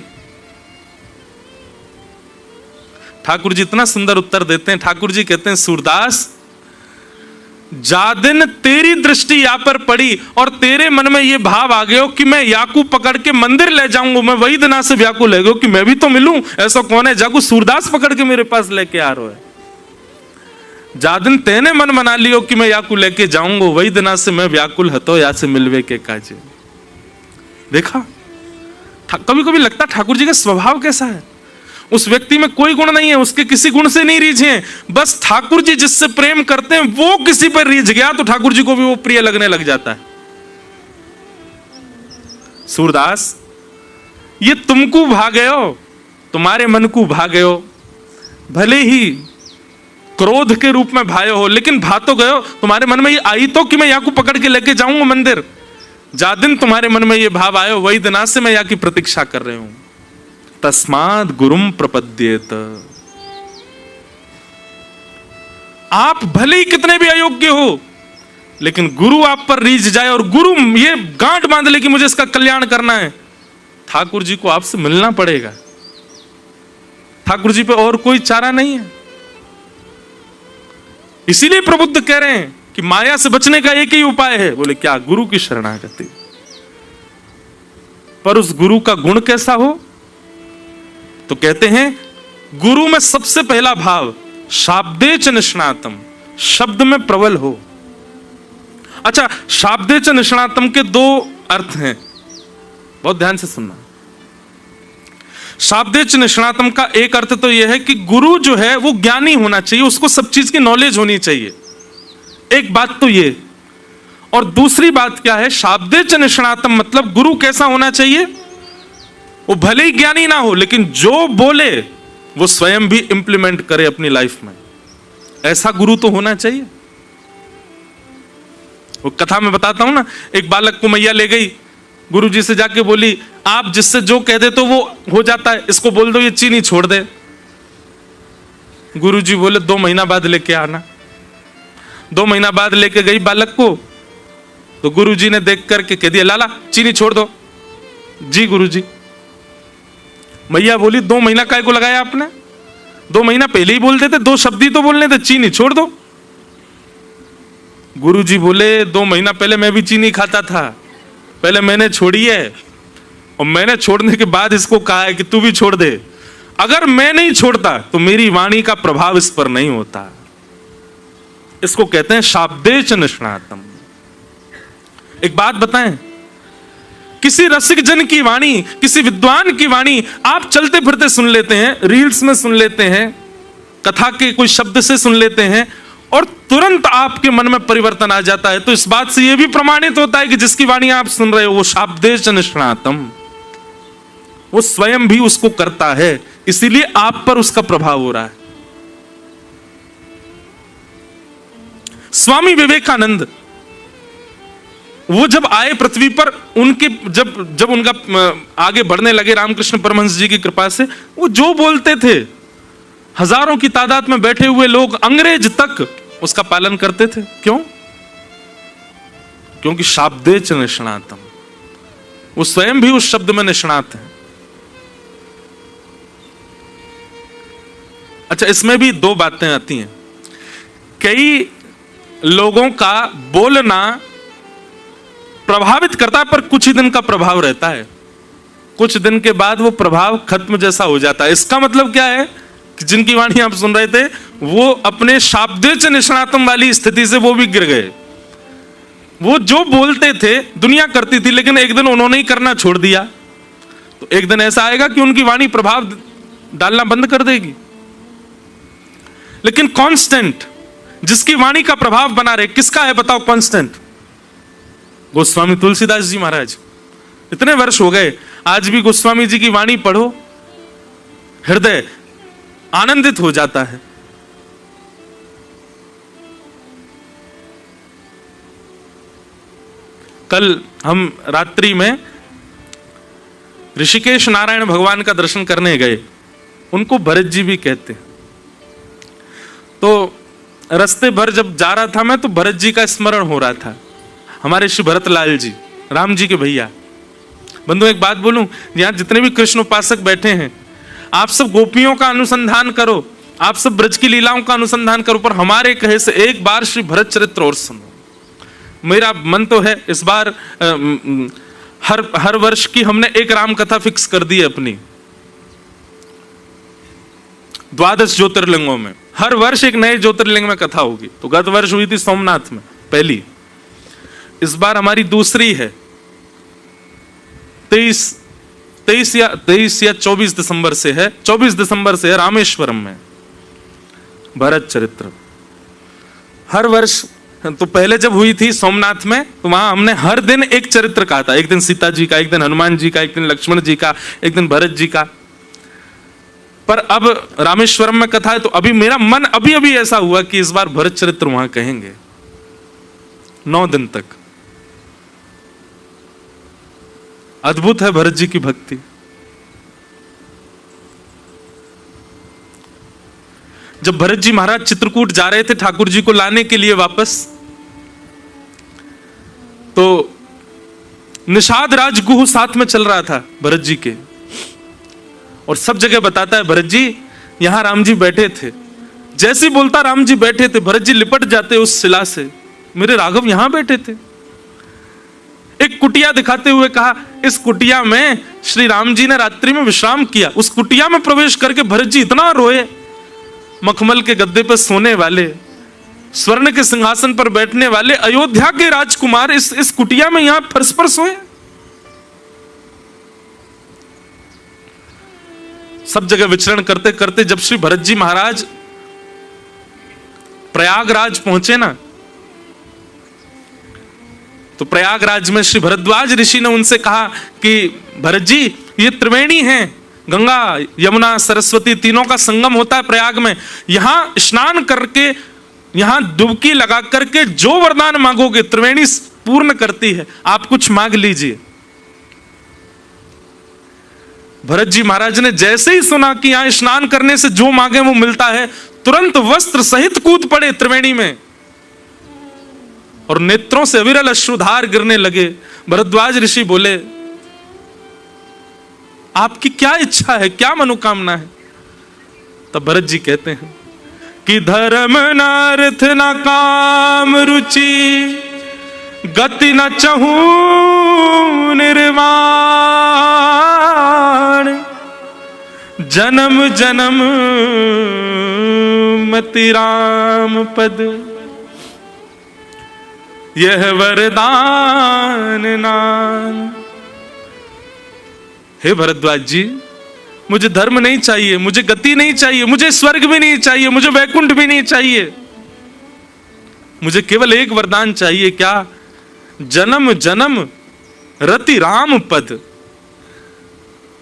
ठाकुर जी इतना सुंदर उत्तर देते हैं। ठाकुर जी कहते हैं, सूरदास, जा दिन तेरी दृष्टि या पर पड़ी और तेरे मन में ये भाव आ गया कि मैं याकू पकड़ के मंदिर ले जाऊंगा, मैं वही दिना से व्याकुल है कि मैं भी तो मिलूं। ऐसा कौन है जाकू सूरदास पकड़ के मेरे पास लेके आ रहा है? जादिन तेने मन मना लियो कि मैं याकू लेके जाऊंगा, वही दिना से मैं व्याकुल हतो या से मिलवे के काजे। देखा, कभी कभी लगता ठाकुर जी का स्वभाव कैसा है। उस व्यक्ति में कोई गुण नहीं है, उसके किसी गुण से नहीं रीझे, बस ठाकुर जी जिससे प्रेम करते हैं वो किसी पर रीझ गया तो ठाकुर जी को भी वो प्रिय लगने लग जाता है। सूरदास, ये तुमको भागे हो, तुम्हारे मन को भागे हो, भले ही क्रोध के रूप में भाए हो, लेकिन भा तो गए हो। तुम्हारे मन में ये आई तो कि मैं याकू पकड़ के लेके जाऊंगा मंदिर। जा दिन तुम्हारे मन में ये भाव आयो, वही दिना से मैं या की प्रतीक्षा कर रहे हूं। तस्माद गुरुम प्रपद्येत। आप भले ही कितने भी अयोग्य हो, लेकिन गुरु आप पर रीझ जाए और गुरु ये गांठ बांध ले कि मुझे इसका कल्याण करना है, ठाकुर जी को आपसे मिलना पड़ेगा। ठाकुर जी पे और कोई चारा नहीं है। इसीलिए प्रबुद्ध कह रहे हैं कि माया से बचने का एक ही उपाय है। बोले क्या? गुरु की शरणागति। पर उस गुरु का गुण कैसा हो? तो कहते हैं गुरु में सबसे पहला भाव शाब्दे च निष्णातम, शब्द में प्रबल हो। अच्छा, शाब्दे च निष्णातम के दो अर्थ हैं, बहुत ध्यान से सुनना। शाब्देच निष्णातम का एक अर्थ तो यह है कि गुरु जो है वो ज्ञानी होना चाहिए, उसको सब चीज की नॉलेज होनी चाहिए, एक बात तो ये। और दूसरी बात क्या है? शाब्देच निष्णातम मतलब गुरु कैसा होना चाहिए? वो भले ही ज्ञानी ना हो, लेकिन जो बोले वो स्वयं भी इंप्लीमेंट करे अपनी लाइफ में, ऐसा गुरु तो होना चाहिए। वो कथा में बताता हूं ना, एक बालक को मैया ले गई, गुरु जी से जाके बोली, आप जिससे जो कह दे तो वो हो जाता है, इसको बोल दो ये चीनी छोड़ दे। गुरु जी बोले 2 महीना बाद लेके आना। 2 महीना बाद लेके गई बालक को, तो गुरुजी ने देख करके कह दिया, लाला चीनी छोड़ दो। जी गुरुजी। मैया बोली, 2 महीना काय को लगाया आपने? 2 महीना पहले ही बोलते थे, 2 शब्द ही तो बोलने थे, चीनी छोड़ दो। गुरुजी बोले, 2 महीना पहले मैं भी चीनी खाता था, पहले मैंने छोड़ी है, और मैंने छोड़ने के बाद इसको कहा है कि तू भी छोड़ दे। अगर मैं नहीं छोड़ता तो मेरी वाणी का प्रभाव इस पर नहीं होता। इसको कहते हैं शाब्देश निष्णातम। एक बात बताएं, किसी रसिक जन की वाणी, किसी विद्वान की वाणी आप चलते फिरते सुन लेते हैं, रील्स में सुन लेते हैं, कथा के कोई शब्द से सुन लेते हैं, और तुरंत आपके मन में परिवर्तन आ जाता है। तो इस बात से यह भी प्रमाणित होता है कि जिसकी वाणी आप सुन रहे हो वो शाब्देश निष्णातम, वो स्वयं भी उसको करता है, इसीलिए आप पर उसका प्रभाव हो रहा है। स्वामी विवेकानंद वो जब आए पृथ्वी पर, उनके जब उनका आगे बढ़ने लगे रामकृष्ण परमहंस जी की कृपा से, वो जो बोलते थे हजारों की तादाद में बैठे हुए लोग, अंग्रेज तक उसका पालन करते थे। क्यों? क्योंकि शाब्देच निष्णातम, वो स्वयं भी उस शब्द में निष्णात है। अच्छा, इसमें भी 2 बातें आती हैं। कई लोगों का बोलना प्रभावित करता है, पर कुछ ही दिन का प्रभाव रहता है, कुछ दिन के बाद वो प्रभाव खत्म जैसा हो जाता है। इसका मतलब क्या है कि जिनकी वाणी आप सुन रहे थे वो अपने शाब्देच निष्णातम वाली स्थिति से वो भी गिर गए। वो जो बोलते थे दुनिया करती थी, लेकिन एक दिन उन्होंने ही करना छोड़ दिया, तो एक दिन ऐसा आएगा कि उनकी वाणी प्रभाव डालना बंद कर देगी। लेकिन कांस्टेंट जिसकी वाणी का प्रभाव बना रहे, किसका है बताओ कांस्टेंट? गोस्वामी तुलसीदास जी महाराज। इतने वर्ष हो गए, आज भी गोस्वामी जी की वाणी पढ़ो, हृदय आनंदित हो जाता है। कल हम रात्रि में ऋषिकेश नारायण भगवान का दर्शन करने गए, उनको भरत जी भी कहते हैं। तो रास्ते भर जब जा रहा था मैं, तो भरत जी का स्मरण हो रहा था, हमारे श्री भरत लाल जी, राम जी के भैया। बंधु एक बात बोलूं, यहां जितने भी कृष्ण उपासक बैठे हैं, आप सब गोपियों का अनुसंधान करो, आप सब ब्रज की लीलाओं का अनुसंधान करो, पर हमारे कहे से एक बार श्री भरत चरित्र और सुनो। मेरा मन तो है इस बार हर वर्ष की हमने एक राम कथा फिक्स कर दी है अपनी, 12 ज्योतिर्लिंगों में हर वर्ष एक नए ज्योतिर्लिंग में कथा होगी। तो गत वर्ष हुई थी सोमनाथ में पहली, इस बार हमारी दूसरी है 23 या 24 दिसंबर से है, 24 दिसंबर से है रामेश्वरम में भरत चरित्र। हर वर्ष, तो पहले जब हुई थी सोमनाथ में, तो वहां हमने हर दिन एक चरित्र कहा था, एक दिन सीता जी का, एक दिन हनुमान जी का, एक दिन लक्ष्मण जी का, एक दिन भरत जी का। पर अब रामेश्वरम में कथा है, तो अभी मेरा मन अभी ऐसा हुआ कि इस बार भरत चरित्र वहां कहेंगे 9 दिन तक। अद्भुत है भरत जी की भक्ति। जब भरत जी महाराज चित्रकूट जा रहे थे ठाकुर जी को लाने के लिए वापस, तो निषाद राज गुह साथ में चल रहा था भरत जी के, और सब जगह बताता है भरत जी यहां राम जी बैठे थे। जैसे ही बोलता राम जी बैठे थे, भरत जी लिपट जाते उस शिला से, मेरे राघव यहां बैठे थे। एक कुटिया दिखाते हुए कहा, इस कुटिया में श्री राम जी ने रात्रि में विश्राम किया। उस कुटिया में प्रवेश करके भरत जी इतना रोए, मखमल के गद्दे पर सोने वाले, स्वर्ण के सिंहासन पर बैठने वाले अयोध्या के राजकुमार इस कुटिया में यहां फर्श पर सोए। सब जगह विचरण करते करते जब श्री भरत जी महाराज प्रयागराज पहुंचे ना, तो प्रयागराज में श्री भरद्वाज ऋषि ने उनसे कहा कि भरत जी ये त्रिवेणी हैं, गंगा यमुना सरस्वती तीनों का संगम होता है प्रयाग में, यहां स्नान करके, यहां डुबकी लगा करके जो वरदान मांगोगे त्रिवेणी पूर्ण करती है, आप कुछ मांग लीजिए। भरत जी महाराज ने जैसे ही सुना कि यहां स्नान करने से जो मांगे वो मिलता है, तुरंत वस्त्र सहित कूद पड़े त्रिवेणी में। और नेत्रों से अविरल अश्रुधार गिरने लगे। भरद्वाज ऋषि बोले, आपकी क्या इच्छा है, क्या मनोकामना है? तब भरत जी कहते हैं कि धर्म न अर्थ न काम रुचि, गति न चहूं निर्वाण, जन्म जन्म मति राम पद, यह वरदान नाम। हे भरद्वाज जी, मुझे धर्म नहीं चाहिए, मुझे गति नहीं चाहिए, मुझे स्वर्ग भी नहीं चाहिए, मुझे वैकुंठ भी नहीं चाहिए। मुझे केवल एक वरदान चाहिए। क्या? जन्म जन्म रति राम पद।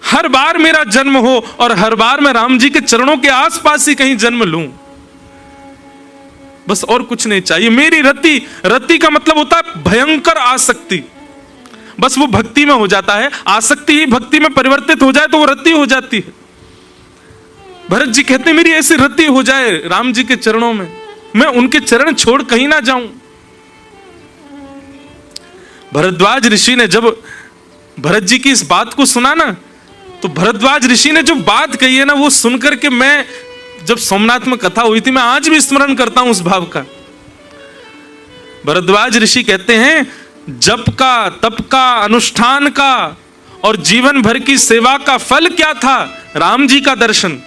हर बार मेरा जन्म हो और हर बार मैं राम जी के चरणों के आसपास ही कहीं जन्म लूं, बस और कुछ नहीं चाहिए। मेरी रति, रति का मतलब होता है भयंकर आसक्ति। बस वो भक्ति में हो जाता है, आसक्ति ही भक्ति में परिवर्तित हो जाए तो वो रति हो जाती है। भरत जी कहते हैं मेरी ऐसी रति हो जाए राम जी के चरणों में, मैं उनके चरण छोड़ कहीं ना जाऊं। भरद्वाज ऋषि ने जब भरत जी की इस बात को सुना ना, तो भरद्वाज ऋषि ने जो बात कही है ना, वो सुनकर के मैं, जब सोमनाथ में कथा हुई थी, मैं आज भी स्मरण करता हूं उस भाव का। भरद्वाज ऋषि कहते हैं जप का, तप का, अनुष्ठान का और जीवन भर की सेवा का फल क्या था? राम जी का दर्शन।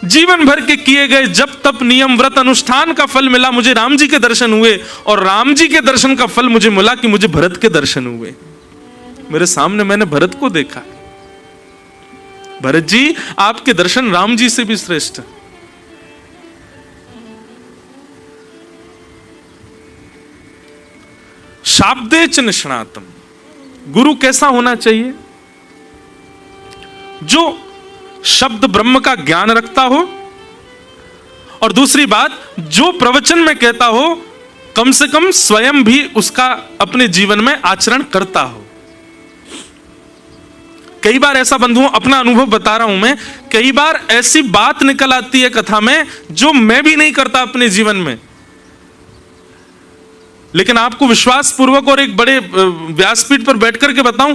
जीवन भर के किए गए जप तप नियम व्रत अनुष्ठान का फल मिला, मुझे राम जी के दर्शन हुए, और राम जी के दर्शन का फल मुझे मिला कि मुझे भरत के दर्शन हुए। मेरे सामने मैंने भरत को देखा। भरत जी, आपके दर्शन राम जी से भी श्रेष्ठ है। शाब्दे च निष्णातम। गुरु कैसा होना चाहिए? जो शब्द ब्रह्म का ज्ञान रखता हो, और दूसरी बात, जो प्रवचन में कहता हो कम से कम स्वयं भी उसका अपने जीवन में आचरण करता हो। कई बार ऐसा बंधुओं, अपना अनुभव बता रहा हूं मैं, कई बार ऐसी बात निकल आती है कथा में जो मैं भी नहीं करता अपने जीवन में, लेकिन आपको विश्वास पूर्वक और एक बड़े व्यासपीठ पर बैठकर के बताऊं,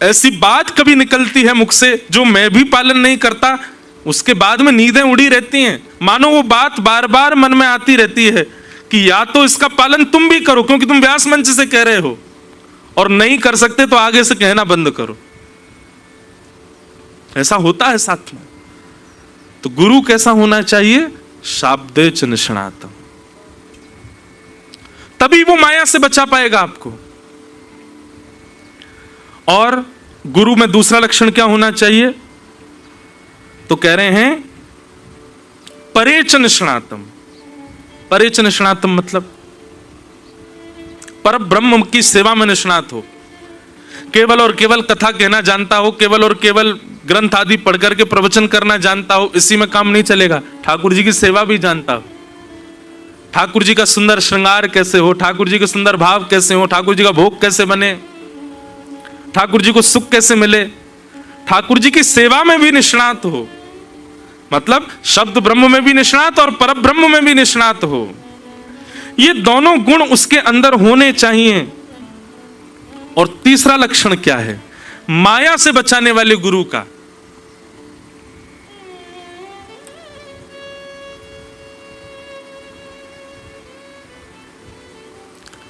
ऐसी बात कभी निकलती है मुख से जो मैं भी पालन नहीं करता, उसके बाद में नींदें उड़ी रहती हैं। मानो वो बात बार बार मन में आती रहती है कि या तो इसका पालन तुम भी करो क्योंकि तुम व्यास मंच से कह रहे हो, और नहीं कर सकते तो आगे से कहना बंद करो। ऐसा होता है साथ में। तो गुरु कैसा होना चाहिए? शाब्दे च निष्णातम। तभी वो माया से बचा पाएगा आपको। और गुरु में दूसरा लक्षण क्या होना चाहिए? तो कह रहे हैं परेच निष्णातम। परेच निष्णातम मतलब पर ब्रह्म की सेवा में निष्णात हो। केवल और केवल कथा कहना जानता हो, केवल और केवल ग्रंथ आदि पढ़ करके प्रवचन करना जानता हो, इसी में काम नहीं चलेगा। ठाकुर जी की सेवा भी जानता हो, ठाकुर जी का सुंदर श्रृंगार कैसे हो, ठाकुर जी के सुंदर भाव कैसे हो, ठाकुर जी का भोग कैसे बने, ठाकुर जी को सुख कैसे मिले, ठाकुर जी की सेवा में भी निष्णात हो। मतलब शब्द ब्रह्म में भी निष्णात और पर ब्रह्म में भी निष्णात हो। ये दोनों गुण उसके अंदर होने चाहिए। और तीसरा लक्षण क्या है? माया से बचाने वाले गुरु का।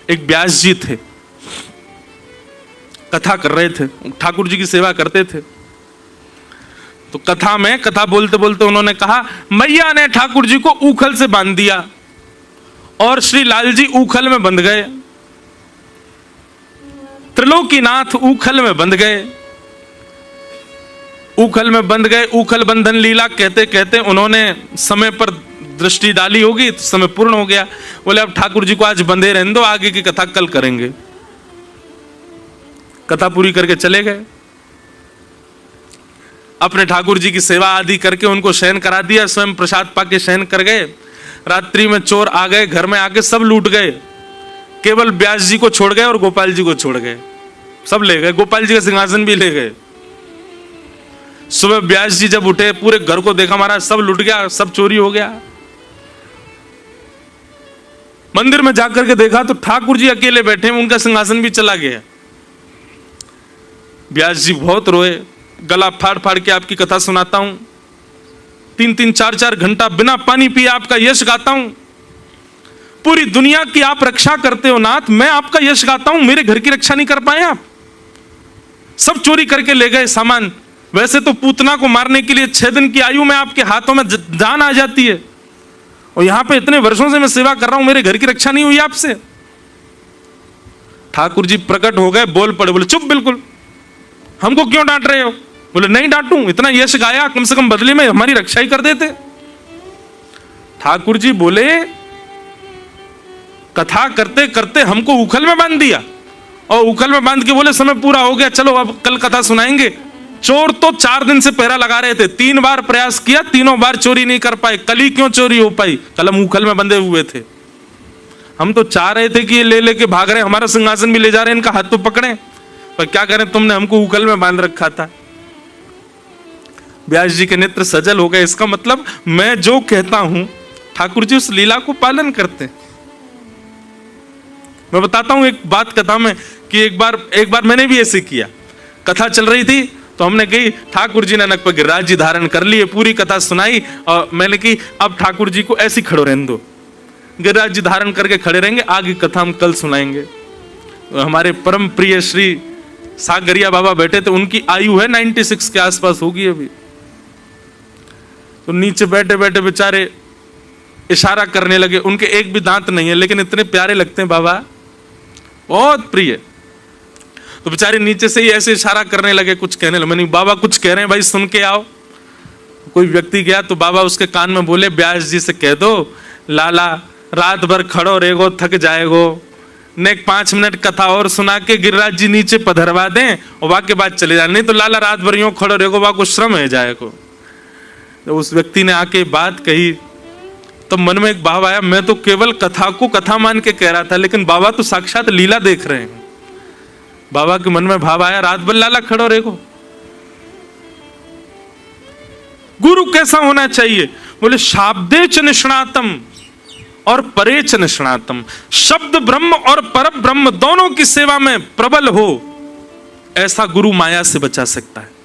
एक व्यास जी थे, कथा कर रहे थे, ठाकुर जी की सेवा करते थे। तो कथा में, कथा बोलते बोलते उन्होंने कहा, मैया ने ठाकुर जी को ऊखल से बांध दिया और श्री लाल जी ऊखल में बंध गए। त्रिलोकीनाथ ऊखल में बंध गए। ऊखल में बंध गए। ऊखल बंधन लीला कहते कहते उन्होंने समय पर दृष्टि डाली होगी तो समय पूर्ण हो गया। बोले अब ठाकुर जी को आज बंधे रहने दो, आगे की कथा कल करेंगे। कथा पूरी करके चले गए। अपने ठाकुर जी की सेवा आदि करके उनको शयन करा दिया, स्वयं प्रसाद पाके शयन कर गए। रात्रि में चोर आ गए, घर में आके सब लूट गए। केवल व्यास जी को छोड़ गए और गोपाल जी को छोड़ गए। सब ले गए, गोपाल जी का सिंहासन भी ले गए। सुबह व्यास जी जब उठे, पूरे घर को देखा, महाराज सब लूट गया, सब चोरी हो गया। मंदिर में जाकर के देखा तो ठाकुर जी अकेले बैठे हैं, उनका सिंहासन भी चला गया। व्यास जी बहुत रोए, गला फाड़ फाड़ के आपकी कथा सुनाता हूं, 3-3 4-4 घंटा बिना पानी पिए आपका यश गाता हूं। पूरी दुनिया की आप रक्षा करते हो नाथ, मैं आपका यश गाता हूं, मेरे घर की रक्षा नहीं कर पाए आप। सब चोरी करके ले गए सामान। वैसे तो पूतना को मारने के लिए 6 दिन की आयु में आपके हाथों में जान आ जाती है, और यहां पे इतने वर्षों से मैं सेवा कर रहा हूं, मेरे घर की रक्षा नहीं हुई आपसे। ठाकुर जी प्रकट हो गए, बोल पड़े, बोले चुप, बिल्कुल, हमको क्यों डांट रहे हो? बोले नहीं डांटूं, इतना यश गाया, कम से कम बदले में हमारी रक्षा ही कर देते। ठाकुर जी बोले कथा करते करते हमको उखल में बांध दिया, और उखल में बांध के बोले समय पूरा हो गया, चलो अब कल कथा सुनाएंगे। चोर तो 4 दिन से पहरा लगा रहे थे, 3 बार प्रयास किया, तीनों बार चोरी नहीं कर पाए। कल ही क्यों चोरी हो पाई? कल हम उखल में बंधे हुए थे। हम तो चाह रहे थे कि ये ले लेके भाग रहे, हमारा सिंहासन भी ले जा रहे हैं, इनका हाथ तो पकड़े, पर क्या करें, तुमने हमको उखल में बांध रखा था। व्यास जी के नेत्र सजल हो गए। इसका मतलब मैं जो कहता हूं ठाकुर जी उस लीला को पालन करते हैं। मैं बताता हूं एक बात कथा में कि एक बार मैंने भी ऐसे किया। कथा चल रही थी तो हमने कही, ठाकुर जी ने नक पर गिरिराज जी धारण कर लिए, पूरी कथा सुनाई, और मैंने की अब ठाकुर जी को ऐसी खड़ो रहने दो, गिरिराज जी धारण करके खड़े रहेंगे, आगे कथा हम कल सुनाएंगे। तो हमारे परम प्रिय श्री सागरिया बाबा बैठे थे, उनकी आयु है 96 के आसपास होगी अभी। तो नीचे बैठे बैठे बेचारे इशारा करने लगे, उनके एक भी दांत नहीं है, लेकिन इतने प्यारे लगते हैं बाबा, बहुत प्रिय। तो बेचारे नीचे से ही ऐसे इशारा करने लगे, कुछ कहने लगे। मैंने बाबा कुछ कह रहे हैं भाई, सुन के आओ। कोई व्यक्ति गया तो बाबा उसके कान में बोले, व्यास जी से कह दो लाला रात भर खड़ो रहेगो, थक जाएगो, ने 5 मिनट कथा और सुना के गिरिराज जी नीचे पधरवा दें और वाके बाद चले जाए, नहीं तो लाला रात भर यूं खड़ो रहेगो, वाको श्रम है जाएगो। तो उस व्यक्ति ने आके बात कही तो मन में एक भाव आया, मैं तो केवल कथा को कथा मान के कह रहा था, लेकिन बाबा तो साक्षात लीला देख रहे हैं। बाबा के मन में भाव आया, रात भर लाला खड़ो रहेगो। गुरु कैसा होना चाहिए? बोले शाब्दे च निष्णातम और परे च निष्णातम, शब्द ब्रह्म और पर ब्रह्म दोनों की सेवा में प्रबल हो, ऐसा गुरु माया से बचा सकता है।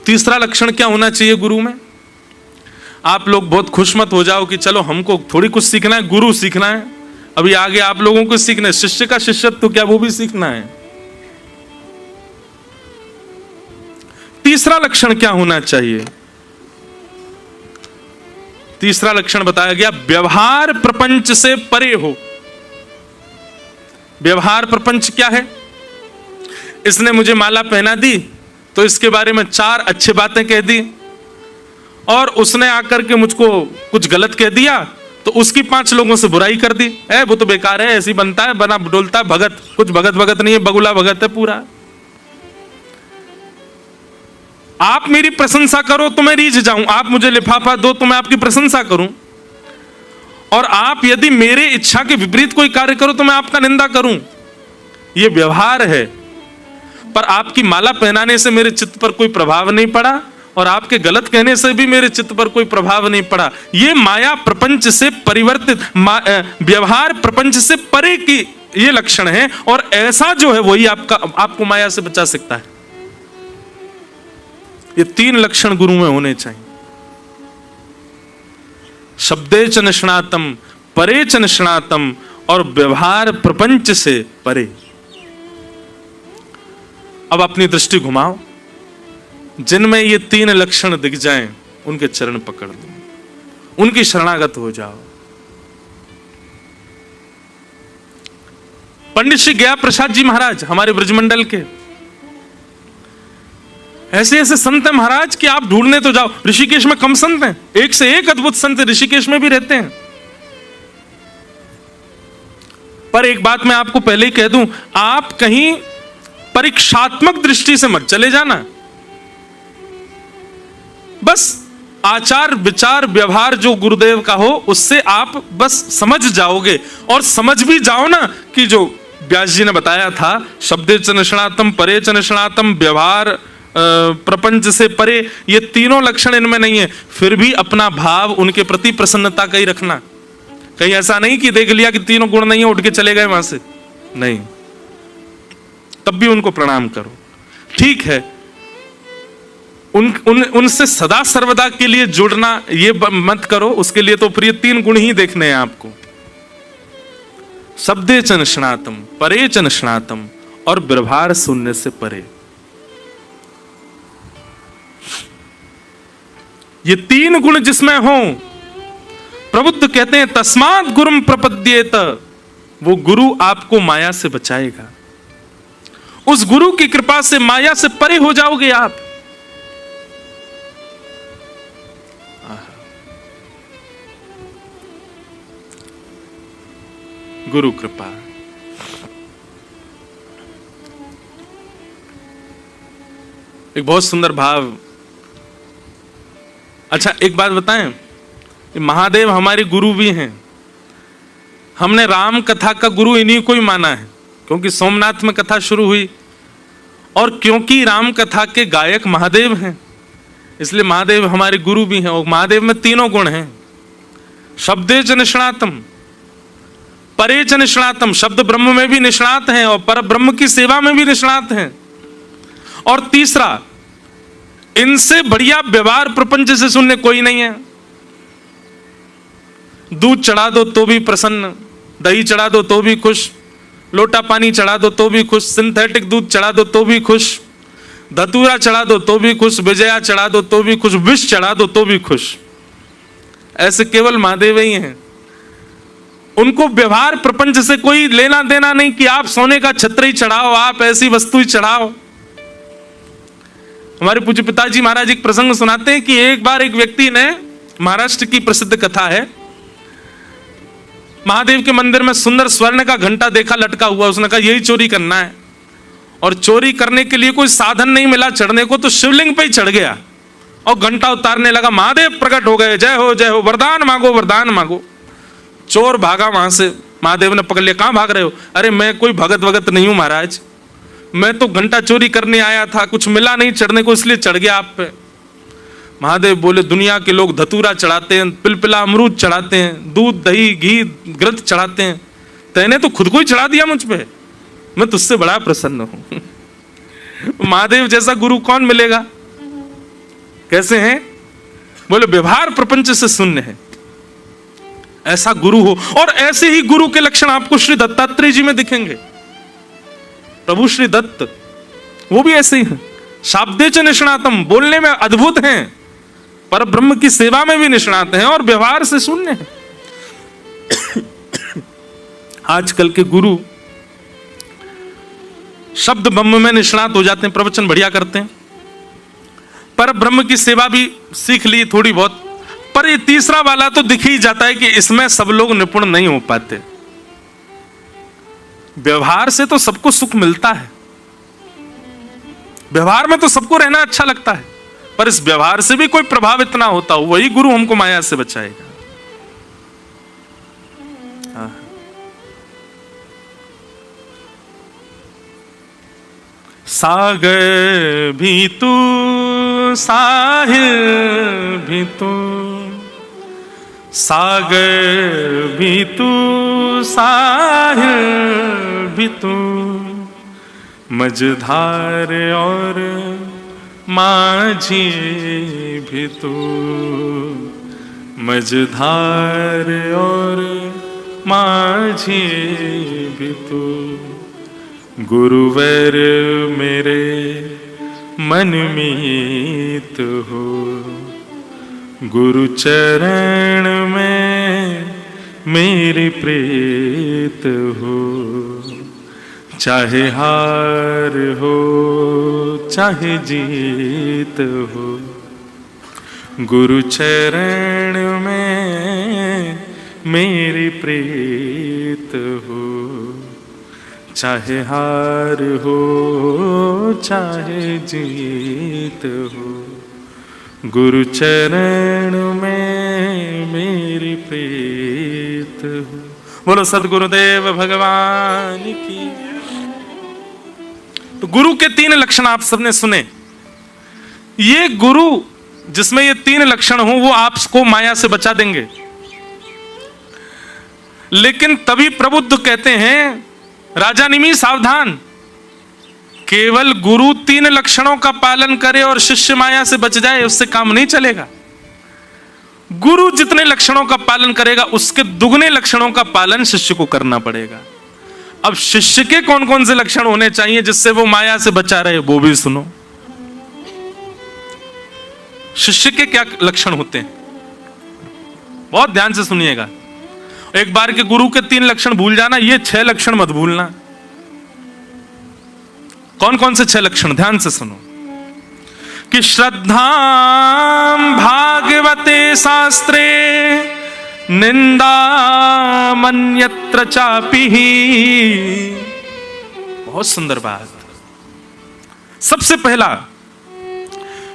तीसरा लक्षण क्या होना चाहिए गुरु में? आप लोग बहुत खुश मत हो जाओ कि चलो हमको थोड़ी कुछ सीखना है, गुरु सीखना है, अभी आगे आप लोगों को सीखना है। शिष्य का शिष्यत्व तो क्या वो भी सीखना है। तीसरा लक्षण क्या होना चाहिए? तीसरा लक्षण बताया गया, व्यवहार प्रपंच से परे हो। व्यवहार प्रपंच क्या है? इसने मुझे माला पहना दी तो इसके बारे में 4 अच्छी बातें कह दी, और उसने आकर के मुझको कुछ गलत कह दिया तो उसकी 5 लोगों से बुराई कर दी, वो तो बेकार है, ऐसी बनता है, बना डोलता है, भगत, कुछ भगत भगत नहीं है, बगुला भगत है पूरा। आप मेरी प्रशंसा करो तो मैं रीझ जाऊं, आप मुझे लिफाफा दो तो मैं आपकी प्रशंसा करूं, और आप यदि मेरे इच्छा के विपरीत कोई कार्य करो तो मैं आपका निंदा करूं। यह व्यवहार है। पर आपकी माला पहनाने से मेरे चित्त पर कोई प्रभाव नहीं पड़ा, और आपके गलत कहने से भी मेरे चित्त पर कोई प्रभाव नहीं पड़ा। ये माया प्रपंच से परिवर्तित, व्यवहार प्रपंच से परे की ये लक्षण है, और ऐसा जो है वही आपको माया से बचा सकता है। ये 3 लक्षण गुरु में होने चाहिए। शब्दे च निष्णातम, परे च निष्णातम, और व्यवहार प्रपंच से परे। अब अपनी दृष्टि घुमाओ, जिनमें ये 3 लक्षण दिख जाएं उनके चरण पकड़ लो, उनकी शरणागत हो जाओ। पंडित श्री गया प्रसाद जी महाराज हमारे ब्रजमंडल के, ऐसे ऐसे संत हैं महाराज कि आप ढूंढने तो जाओ। ऋषिकेश में कम संत हैं, एक से एक अद्भुत संत ऋषिकेश में भी रहते हैं। पर एक बात मैं आपको पहले ही कह दूं, आप कहीं परीक्षात्मक दृष्टि से मत चले जाना। बस आचार विचार व्यवहार जो गुरुदेव का हो उससे आप बस समझ जाओगे, और समझ भी जाओ ना कि जो व्यास जी ने बताया था, शब्दे च निष्णातम, परे च निष्णातम, व्यवहार प्रपंच से परे, ये तीनों लक्षण इनमें नहीं है, फिर भी अपना भाव उनके प्रति प्रसन्नता का ही रखना। कहीं ऐसा नहीं कि देख लिया कि तीनों गुण नहीं है, उठ के चले गए वहां से, नहीं, तब भी उनको प्रणाम करो। ठीक है, उनसे सदा सर्वदा के लिए जुड़ना ये मत करो, उसके लिए तो प्रिय तीन गुण ही देखने हैं आपको। शब्दे च निष्णातम, परे च निष्णातम, और व्यवहार सुनने से परे। ये तीन गुण जिसमें हो, प्रबुद्ध कहते हैं तस्मात् गुरुम प्रपद्येत, वो गुरु आपको माया से बचाएगा। उस गुरु की कृपा से माया से परे हो जाओगे आप। गुरु कृपा। एक बहुत सुंदर भाव। अच्छा एक बात बताएं, महादेव हमारे गुरु भी हैं। हमने राम कथा का गुरु इन्हीं को ही माना है, क्योंकि सोमनाथ में कथा शुरू हुई और क्योंकि राम कथा के गायक महादेव हैं, इसलिए महादेव हमारे गुरु भी हैं। और महादेव में तीनों गुण हैं, शब्दे च निष्णातम, परे च निष्णातम, शब्द ब्रह्म में भी निष्णात हैं और पर ब्रह्म की सेवा में भी निष्णात हैं। और तीसरा, इनसे बढ़िया व्यवहार प्रपंच से सुनने कोई नहीं है। दूध चढ़ा दो तो भी प्रसन्न, दही चढ़ा दो तो भी खुश, लोटा पानी चढ़ा दो तो भी खुश, सिंथेटिक दूध चढ़ा दो तो भी खुश, धतूरा चढ़ा दो तो भी खुश, विजया चढ़ा दो तो भी खुश, विष चढ़ा दो तो भी खुश। ऐसे केवल महादेव ही हैं। उनको व्यवहार प्रपंच से कोई लेना देना नहीं कि आप सोने का छत्र ही चढ़ाओ, आप ऐसी वस्तु ही चढ़ाओ। हमारे पूज्य पिताजी महाराज एक प्रसंग सुनाते हैं कि एक बार एक व्यक्ति ने, महाराष्ट्र की प्रसिद्ध कथा है, महादेव के मंदिर में सुंदर स्वर्ण का घंटा देखा लटका हुआ। उसने कहा यही चोरी करना है, और चोरी करने के लिए कोई साधन नहीं मिला चढ़ने को, तो शिवलिंग पे ही चढ़ गया और घंटा उतारने लगा। महादेव प्रकट हो गए, जय हो वरदान मांगो वरदान मांगो। चोर भागा वहां से, महादेव ने पकड़ लिया, कहां भाग रहे हो? अरे मैं कोई भगत वगत नहीं हूं महाराज, मैं तो घंटा चोरी करने आया था, कुछ मिला नहीं चढ़ने को, इसलिए चढ़ गया आप पे। महादेव बोले, दुनिया के लोग धतूरा चढ़ाते हैं, पिलपिला अमरूद चढ़ाते हैं, दूध दही घी घृत चढ़ाते हैं, तैने तो खुद को ही चढ़ा दिया मुझ पे, मैं तुझसे बड़ा प्रसन्न हूं। महादेव जैसा गुरु कौन मिलेगा? कैसे हैं? बोले व्यवहार प्रपंच से शून्य है, ऐसा गुरु हो। और ऐसे ही गुरु के लक्षण आपको श्री दत्तात्रेय जी में दिखेंगे। प्रभु श्री दत्त वो भी ऐसे ही हैं, शाब्दे च निष्णातम, बोलने में अद्भुत हैं, पर ब्रह्म की सेवा में भी निष्णात हैं और व्यवहार से शून्य हैं। आजकल के गुरु शब्द ब्रह्म में निष्णात हो जाते हैं, प्रवचन बढ़िया करते हैं, पर ब्रह्म की सेवा भी सीख ली थोड़ी बहुत, पर ये तीसरा वाला तो दिख ही जाता है कि इसमें सब लोग निपुण नहीं हो पाते। व्यवहार से तो सबको सुख मिलता है, व्यवहार में तो सबको रहना अच्छा लगता है, पर इस व्यवहार से भी कोई प्रभावित ना होता हो, वही गुरु हमको माया से बचाएगा। सागर भी तू साहिल भी तू, सागर भी तू साहिल भी तू, मझधार और माझी भी तू, मझधार और माझी भी तू, गुरुवर मेरे मन मीत हो, गुरु चरण में मेरी प्रीत हो, चाहे हार हो चाहे जीत हो, गुरु चरण में मेरी प्रीत हो, चाहे हार हो चाहे जीत हो, गुरु चरण में मेरी प्रीत हो। बोलो सद्गुरुदेव भगवान की। तो गुरु के तीन लक्षण आप सबने सुने, ये गुरु जिसमें ये 3 लक्षण हो वो आपको माया से बचा देंगे। लेकिन तभी प्रबुद्ध कहते हैं, राजा निमि सावधान, केवल गुरु 3 लक्षणों का पालन करे और शिष्य माया से बच जाए उससे काम नहीं चलेगा। गुरु जितने लक्षणों का पालन करेगा उसके दुगने लक्षणों का पालन शिष्य को करना पड़ेगा। अब शिष्य के कौन कौन से लक्षण होने चाहिए जिससे वो माया से बचा रहे, वो भी सुनो। शिष्य के क्या लक्षण होते हैं, बहुत ध्यान से सुनिएगा। एक बार के गुरु के 3 लक्षण भूल जाना, ये 6 लक्षण मत भूलना। कौन कौन से 6 लक्षण, ध्यान से सुनो। कि श्रद्धां भागवते शास्त्रे निंदा मन्यत्र चापि। बहुत सुंदर बात। सबसे पहला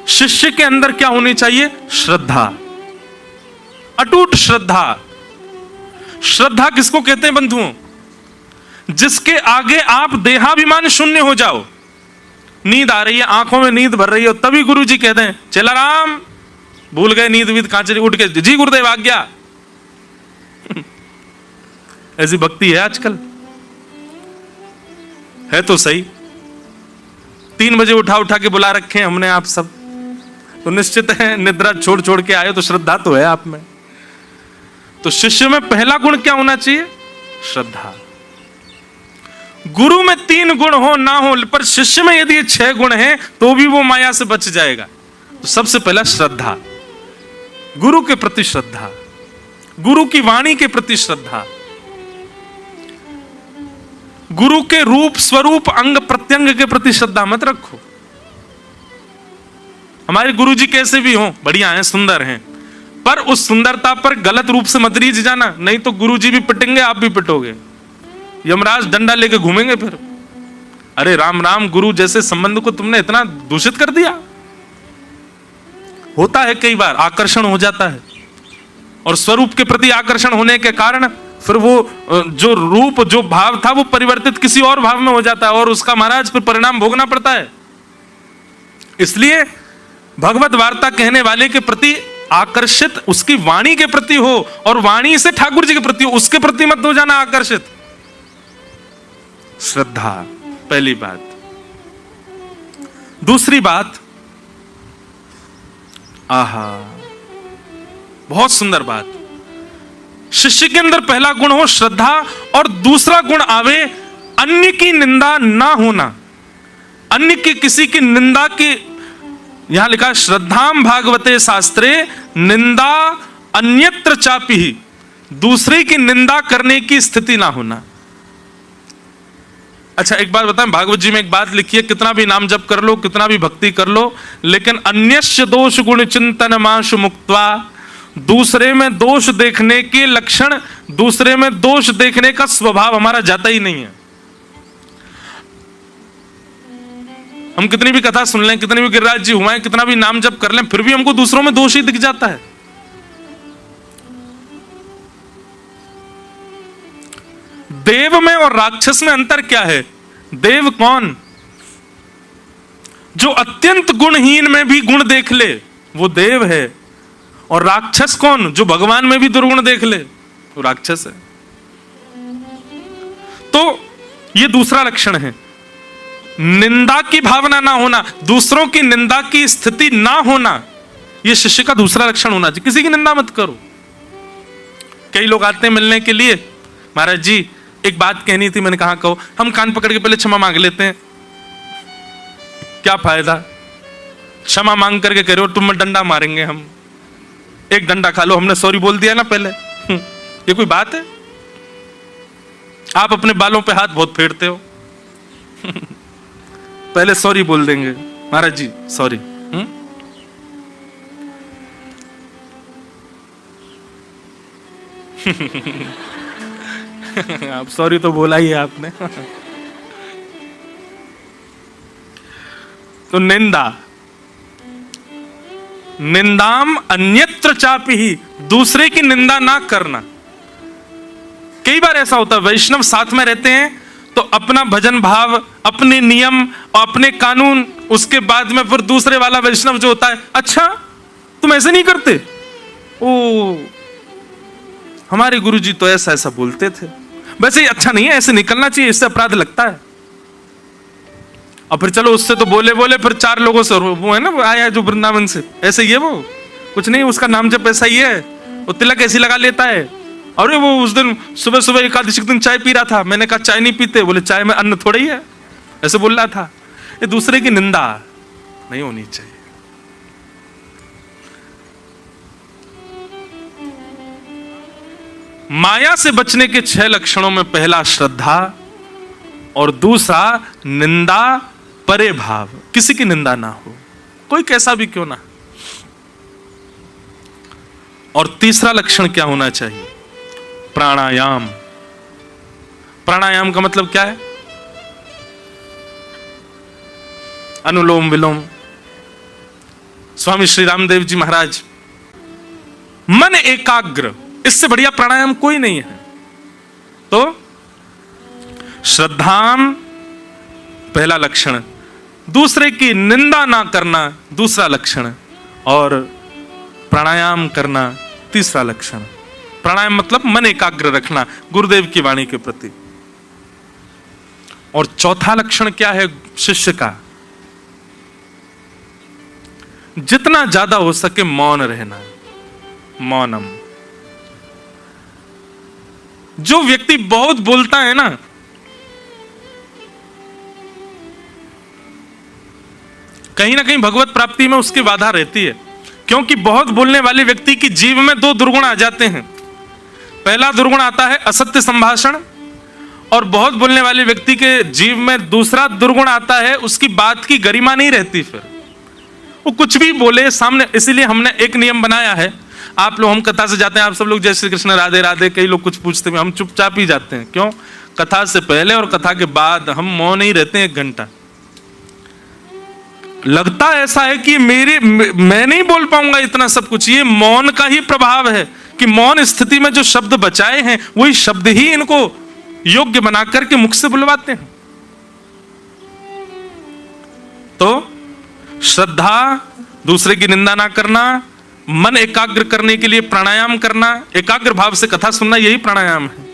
शिष्य के अंदर क्या होनी चाहिए, श्रद्धा, अटूट श्रद्धा। श्रद्धा किसको कहते हैं बंधुओं, जिसके आगे आप देहाभिमान शून्य हो जाओ। नींद आ रही है, आंखों में नींद भर रही है, तभी गुरु जी कहते हैं चला राम, भूल गए नींद वीद कहां चली, उठ के जी गुरुदेव आज्ञा। ऐसी भक्ति है आजकल, है तो सही। 3 बजे उठा के बुला रखे हैं हमने आप सब, तो निश्चित है निद्रा छोड़ छोड़ के आए, तो श्रद्धा तो है आप में। तो शिष्य में पहला गुण क्या होना चाहिए, श्रद्धा। गुरु में 3 गुण हो ना हो, पर शिष्य में यदि 6 गुण हैं तो भी वो माया से बच जाएगा। तो सबसे पहला श्रद्धा, गुरु के प्रति श्रद्धा, गुरु की वाणी के प्रति श्रद्धा, गुरु के रूप स्वरूप अंग प्रत्यंग के प्रति श्रद्धा मत रखो। हमारे गुरु जी कैसे भी हों, बढ़िया हैं, सुंदर हैं, पर उस सुंदरता पर गलत रूप से मत रीझ जाना, नहीं तो गुरु जी भी पिटेंगे, आप भी पिटोगे, यमराज डंडा लेके घूमेंगे फिर। अरे राम राम, गुरु जैसे संबंध को तुमने इतना दूषित कर दिया। होता है कई बार, आकर्षण हो जाता है, और स्वरूप के प्रति आकर्षण होने के कारण फिर वो जो रूप जो भाव था वो परिवर्तित किसी और भाव में हो जाता है, और उसका महाराज फिर परिणाम भोगना पड़ता है। इसलिए भगवत वार्ता कहने वाले के प्रति आकर्षित उसकी वाणी के प्रति हो, और वाणी से ठाकुर जी के प्रति हो, उसके प्रति मत हो जाना आकर्षित। श्रद्धा पहली बात। दूसरी बात, आहा बहुत सुंदर बात, शिष्य के अंदर पहला गुण हो श्रद्धा, और दूसरा गुण आवे अन्य की निंदा ना होना। अन्य की किसी की निंदा की, यहां लिखा श्रद्धाम भागवते शास्त्रे निंदा अन्यत्र चापि, दूसरे की निंदा करने की स्थिति ना होना। अच्छा एक बात बताएं, भागवत जी में एक बात लिखी है, कितना भी नाम जप कर लो, कितना भी भक्ति कर लो, लेकिन अन्यस्य दोष गुण चिंतन माशु मुक्त्वा, दूसरे में दोष देखने के लक्षण, दूसरे में दोष देखने का स्वभाव हमारा जाता ही नहीं है। हम कितनी भी कथा सुन लें, कितनी भी गिरिराज जी हुए, कितना भी नाम जप कर लें, फिर भी हमको दूसरों में दोष ही दिख जाता है। देव में और राक्षस में अंतर क्या है? देव कौन? जो अत्यंत गुणहीन में भी गुण देख ले, वो देव है। और राक्षस कौन? जो भगवान में भी दुर्गुण देख ले, वो राक्षस है। तो ये दूसरा लक्षण है, निंदा की भावना ना होना, दूसरों की निंदा की स्थिति ना होना, यह शिष्य का दूसरा लक्षण होना चाहिए। किसी की निंदा मत करो। कई लोग आते हैं मिलने के लिए, महाराज जी एक बात कहनी थी, मैंने कहा कहो। हम कान पकड़ के पहले क्षमा मांग लेते हैं, क्या फायदा? क्षमा मांग करके कह रहे हो तुम डंडा मारेंगे हम, एक डंडा खा लो, हमने सॉरी बोल दिया ना पहले। ये कोई बात है? आप अपने बालों पे हाथ बहुत फेरते हो। पहले सॉरी बोल देंगे, महाराज जी सॉरी। आप सॉरी तो बोला ही है आपने। तो निंदा, निंदाम अन्यत्र चापि, दूसरे की निंदा ना करना। कई बार ऐसा होता है, वैष्णव साथ में रहते हैं तो अपना भजन भाव, अपने नियम और अपने कानून, उसके बाद में फिर दूसरे वाला वैष्णव जो होता है, अच्छा तुम ऐसे नहीं करते, ओ हमारे गुरुजी तो ऐसा ऐसा बोलते थे, वैसे ही अच्छा नहीं है, ऐसे निकलना चाहिए, इससे अपराध लगता है। और फिर चलो उससे तो बोले बोले फिर 4 लोगों से, वो है ना वो आया जो वृंदावन से, ऐसे ही है वो, कुछ नहीं, उसका नाम जब ऐसा ही है, वो तिलक ऐसी लगा लेता है। अरे वो उस दिन सुबह सुबह एकादशी के दिन चाय पी रहा था, मैंने कहा चाय नहीं पीते, बोले चाय में अन्न थोड़ा ही है, ऐसे बोल रहा था। ये दूसरे की निंदा नहीं होनी चाहिए। माया से बचने के 6 लक्षणों में पहला श्रद्धा और दूसरा निंदा परे भाव, किसी की निंदा ना हो, कोई कैसा भी क्यों ना। और तीसरा लक्षण क्या होना चाहिए? प्राणायाम। प्राणायाम का मतलब क्या है? अनुलोम विलोम। स्वामी श्री रामदेव जी महाराज, मन एकाग्र, इससे बढ़िया प्राणायाम कोई नहीं है। तो श्रद्धाम पहला लक्षण, दूसरे की निंदा ना करना दूसरा लक्षण, और प्राणायाम करना तीसरा लक्षण। प्राणायाम मतलब मन एकाग्र रखना गुरुदेव की वाणी के प्रति। और चौथा लक्षण क्या है शिष्य का? जितना ज्यादा हो सके मौन रहना, मौनम। जो व्यक्ति बहुत बोलता है ना, कहीं ना कहीं भगवत प्राप्ति में उसकी बाधा रहती है, क्योंकि बहुत बोलने वाले व्यक्ति की जीव में 2 दुर्गुण आ जाते हैं। पहला दुर्गुण आता है असत्य संभाषण, और बहुत बोलने वाले व्यक्ति के जीव में दूसरा दुर्गुण आता है, उसकी बात की गरिमा नहीं रहती, फिर वो कुछ भी बोले सामने। इसीलिए हमने एक नियम बनाया है, आप लोग, हम कथा से जाते हैं, आप सब लोग जय श्री कृष्ण राधे राधे, कई लोग कुछ पूछते हैं, हम चुपचाप ही जाते हैं। क्यों? कथा से पहले और कथा के बाद हम मौन ही रहते हैं 1 घंटा। लगता ऐसा है कि मैं नहीं बोल पाऊंगा इतना सब कुछ, ये मौन का ही प्रभाव है कि मौन स्थिति में जो शब्द बचाए हैं वही शब्द ही इनको योग्य बनाकर के मुख से बुलवाते हैं। तो श्रद्धा, दूसरे की निंदा ना करना, मन एकाग्र करने के लिए प्राणायाम करना, एकाग्र भाव से कथा सुनना, यही प्राणायाम है।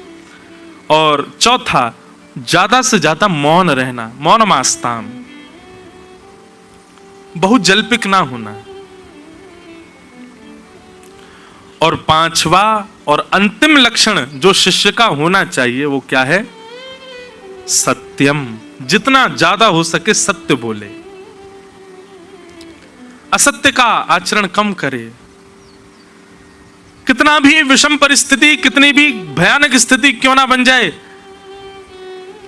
और चौथा, ज्यादा से ज्यादा मौन रहना, मौनमास्ताम, बहुत जल्पिक ना होना। और 5वां और अंतिम लक्षण जो शिष्य का होना चाहिए वो क्या है? सत्यम। जितना ज्यादा हो सके सत्य बोले, असत्य का आचरण कम करे। कितना भी विषम परिस्थिति, कितनी भी भयानक स्थिति क्यों ना बन जाए,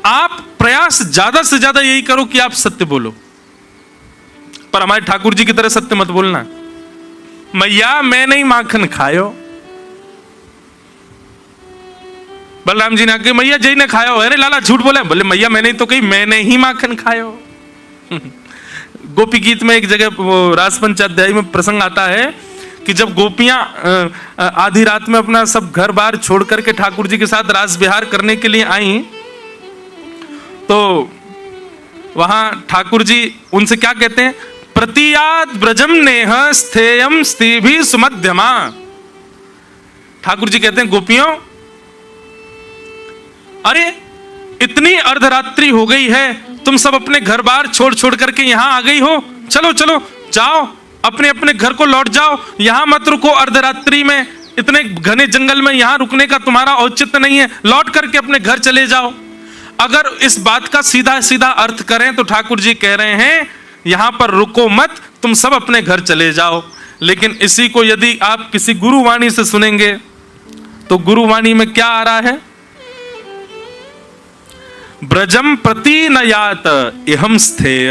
आप प्रयास ज्यादा से ज्यादा यही करो कि आप सत्य बोलो। पर हमारे ठाकुर जी की तरह सत्य मत बोलना, मैया मैं नहीं माखन खायो। बलराम जी ने आके मैया जय ने खायो, अरे लाला झूठ बोला, बोले मैया मैंने तो कही, मैंने ही माखन खायो। गोपी गीत में एक जगह वो रास पंचाध्याय में प्रसंग आता है कि जब गोपियां आधी रात में अपना सब घर बार छोड़ करके ठाकुर जी के साथ रास विहार करने के लिए आई, तो वहां ठाकुर जी उनसे क्या कहते हैं? प्रतियात ब्रजम नेह स्थेयम स्थिभि सुमध्यमा। ठाकुर जी कहते हैं गोपियों, अरे इतनी अर्धरात्रि हो गई है, तुम सब अपने घर बार छोड़ छोड़ करके यहां आ गई हो, चलो चलो जाओ अपने अपने घर को लौट जाओ, यहां मत रुको अर्धरात्रि में, इतने घने जंगल में यहां रुकने का तुम्हारा औचित्य नहीं है, लौट करके अपने घर चले जाओ। अगर इस बात का सीधा सीधा अर्थ करें तो ठाकुर जी कह रहे हैं यहां पर रुको मत, तुम सब अपने घर चले जाओ। लेकिन इसी को यदि आप किसी गुरुवाणी से सुनेंगे तो गुरुवाणी में क्या आ रहा है? ब्रजम प्रति न यात इहम स्थेय।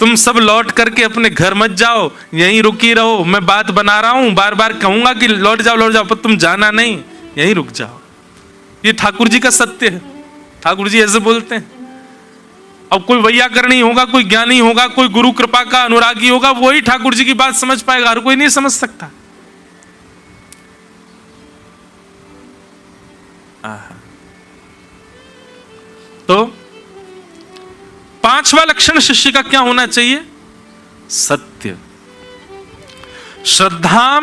तुम सब लौट करके अपने घर मत जाओ, यहीं रुकी रहो, मैं बात बना रहा हूं, बार बार कहूंगा कि लौट जाओ, पर तुम जाना नहीं, यहीं रुक जाओ। ये ठाकुर जी का सत्य है, ठाकुर जी ऐसे बोलते हैं। अब कोई वैयाकरणी होगा, कोई ज्ञानी होगा, कोई गुरु कृपा का अनुरागी होगा, वही ठाकुर जी की बात समझ पाएगा, हर कोई नहीं समझ सकता। तो पांचवा लक्षण शिष्य का क्या होना चाहिए? सत्य। श्रद्धा,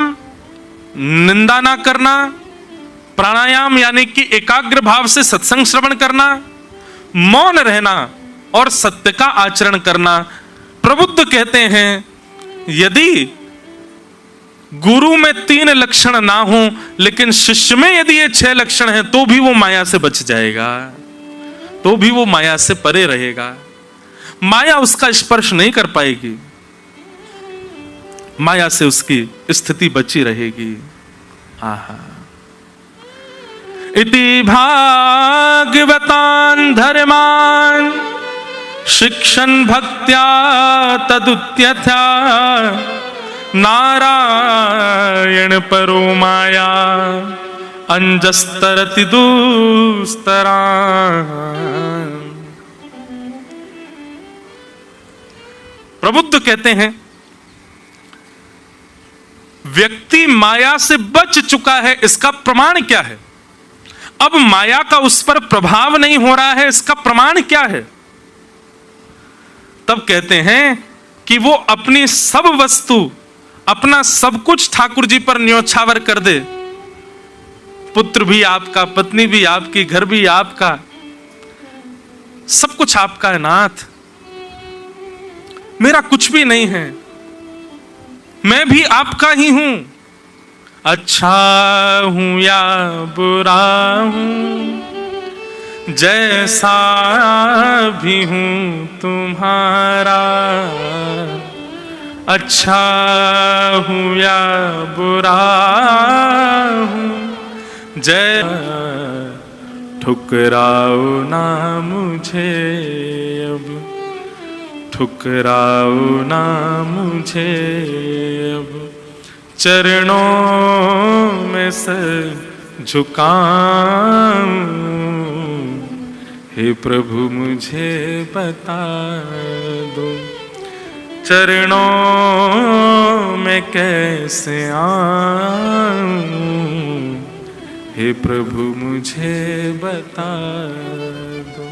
निंदा ना करना, प्राणायाम यानी कि एकाग्र भाव से सत्संग श्रवण करना, मौन रहना और सत्य का आचरण करना। प्रबुद्ध कहते हैं यदि गुरु में 3 लक्षण ना हो लेकिन शिष्य में यदि ये 6 लक्षण हैं तो भी वो माया से बच जाएगा, तो भी वो माया से परे रहेगा। माया उसका स्पर्श नहीं कर पाएगी, माया से उसकी स्थिति बची रहेगी। आहा। इति भागवतान धर्मान शिक्षण भक्त्या तदुत्यथा नारायण परो माया अंजस्तरति दुस्तरा। प्रबुद्ध कहते हैं व्यक्ति माया से बच चुका है, इसका प्रमाण क्या है? अब माया का उस पर प्रभाव नहीं हो रहा है, इसका प्रमाण क्या है? तब कहते हैं कि वो अपनी सब वस्तु, अपना सब कुछ ठाकुर जी पर न्योछावर कर दे। पुत्र भी आपका, पत्नी भी आपकी, घर भी आपका, सब कुछ आपका है नाथ, मेरा कुछ भी नहीं है, मैं भी आपका ही हूं। अच्छा हूं या बुरा हूं, जैसा भी हूं तुम्हारा। अच्छा हूं या बुरा हूं, जय ठुकराओ ना मुझे अब, ठुकराओ ना मुझे अब, चरणों में सर झुकाऊं। हे प्रभु मुझे बता दो, चरणों में कैसे आऊं। हे प्रभु मुझे बता दो।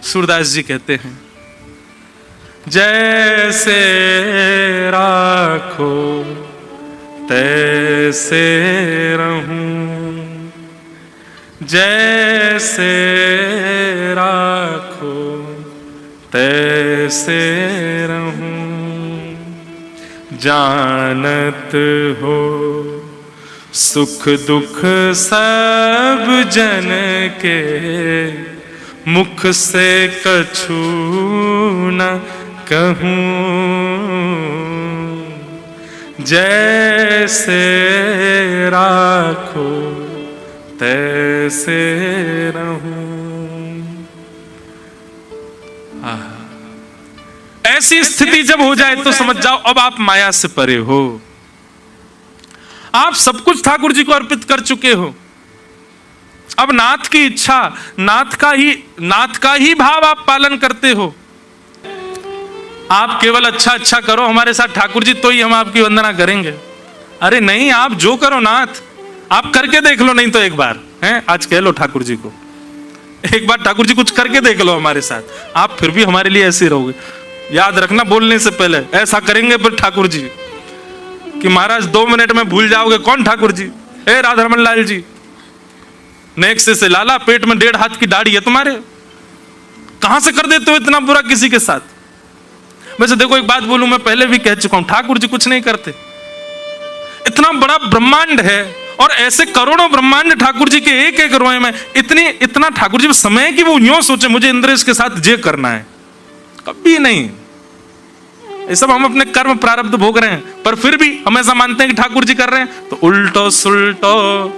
सूरदास जी कहते हैं जैसे राखो तैसे रहूं, जैसे राखो तैसे रहूं। जानत हो सुख दुख सब जन के, मुख से कछु न कहूं। जैसे राखो तैसे रहूं। ऐसी स्थिति जब हो जाए तो समझ जाओ अब आप माया से परे हो, आप सब कुछ ठाकुर जी को अर्पित कर चुके हो। अब नाथ की इच्छा, नाथ का ही भाव आप पालन करते हो। आप केवल अच्छा अच्छा करो हमारे साथ ठाकुर जी, तो ही हम आपकी वंदना करेंगे। अरे नहीं, आप जो करो नाथ, आप करके देख लो, नहीं तो एक बार हैं आज कह लो ठाकुर जी को, एक बार ठाकुर जी कुछ करके देख लो हमारे साथ, आप फिर भी हमारे लिए ऐसे रहोगे। याद रखना, बोलने से पहले ऐसा करेंगे फिर ठाकुर जी कि महाराज 2 मिनट में भूल जाओगे कौन ठाकुर जी। ए राधारमन लाल जी, नेक्स्ट से लाला, पेट में 1.5 हाथ की दाढ़ी है तुम्हारे, कहां से कर देते हो इतना बुरा किसी के साथ। वैसे देखो एक बात बोलूं, मैं पहले भी कह चुका हूं, ठाकुर जी कुछ नहीं करते। इतना बड़ा ब्रह्मांड है और ऐसे करोड़ों ब्रह्मांड ठाकुर जी के एक एक रोए में, इतना ठाकुर जी समय कि वो यूं सोचे मुझे इंद्रेश के साथ जे करना है, कभी नहीं। ये सब हम अपने कर्म प्रारब्ध भोग रहे हैं, पर फिर भी हम ऐसा मानते हैं कि ठाकुर जी कर रहे हैं। तो उल्टो सुल्टो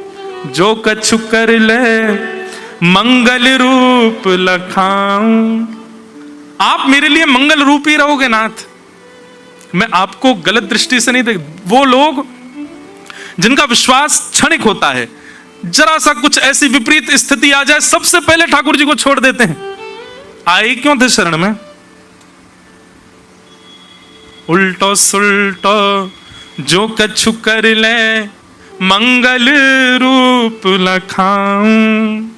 जो कछु कर ले, मंगल रूप लखाऊं। आप मेरे लिए मंगल रूप ही रहोगे नाथ, मैं आपको गलत दृष्टि से नहीं देख। वो लोग जिनका विश्वास क्षणिक होता है, जरा सा कुछ ऐसी विपरीत स्थिति आ जाए सबसे पहले ठाकुर जी को छोड़ देते हैं। आए क्यों थे शरण में? उल्टो सुल्टो जो कछु कर ले, मंगल रूप लखाऊं।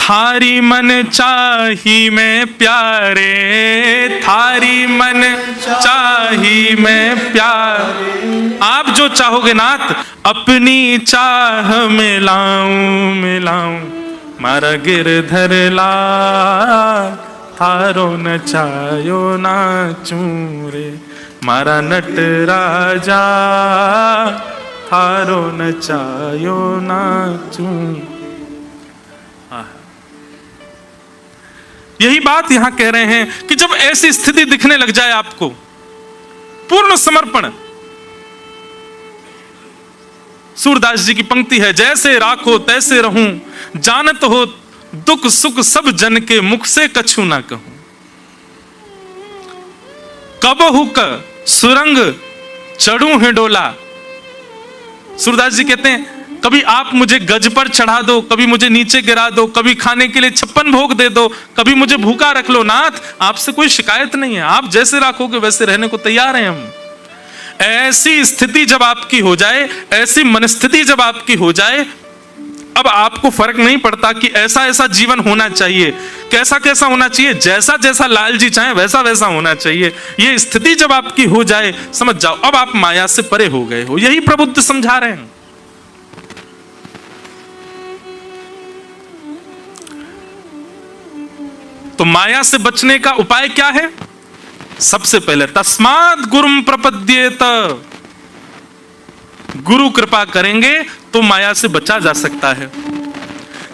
थारी मन चाही मैं प्यारे, थारी मन चाही मैं प्यारे। आप जो चाहोगे नाथ अपनी चाह मिलाऊं मिलाऊं, मारा गिरधर लाल थारो न चायो नाचूं रे, मारा नट राजा थारो न चायो नाचूं। यही बात यहां कह रहे हैं कि जब ऐसी स्थिति दिखने लग जाए आपको, पूर्ण समर्पण। सूरदास जी की पंक्ति है, जैसे राखो तैसे रहूं, जानत हो दुख सुख सब जन के, मुख से कछु ना कहूं। कबहु क सुरंग चढ़ूं हिंडोला। सूरदास जी कहते हैं कभी आप मुझे गज पर चढ़ा दो, कभी मुझे नीचे गिरा दो, कभी खाने के लिए 56 भोग दे दो, कभी मुझे भूखा रख लो, नाथ आपसे कोई शिकायत नहीं है, आप जैसे रखोगे वैसे रहने को तैयार हैं हम। ऐसी स्थिति जब आपकी हो जाए, ऐसी मनस्थिति जब आपकी हो जाए, अब आपको फर्क नहीं पड़ता कि ऐसा ऐसा जीवन होना चाहिए, कैसा कैसा होना चाहिए, जैसा जैसा लाल जी चाहे वैसा वैसा होना चाहिए। ये स्थिति जब आपकी हो जाए, समझ जाओ अब आप माया से परे हो गए हो। यही प्रबुद्ध समझा रहे हैं। तो माया से बचने का उपाय क्या है? सबसे पहले तस्मात् गुरुम प्रपद्येत, गुरु कृपा करेंगे तो माया से बचा जा सकता है।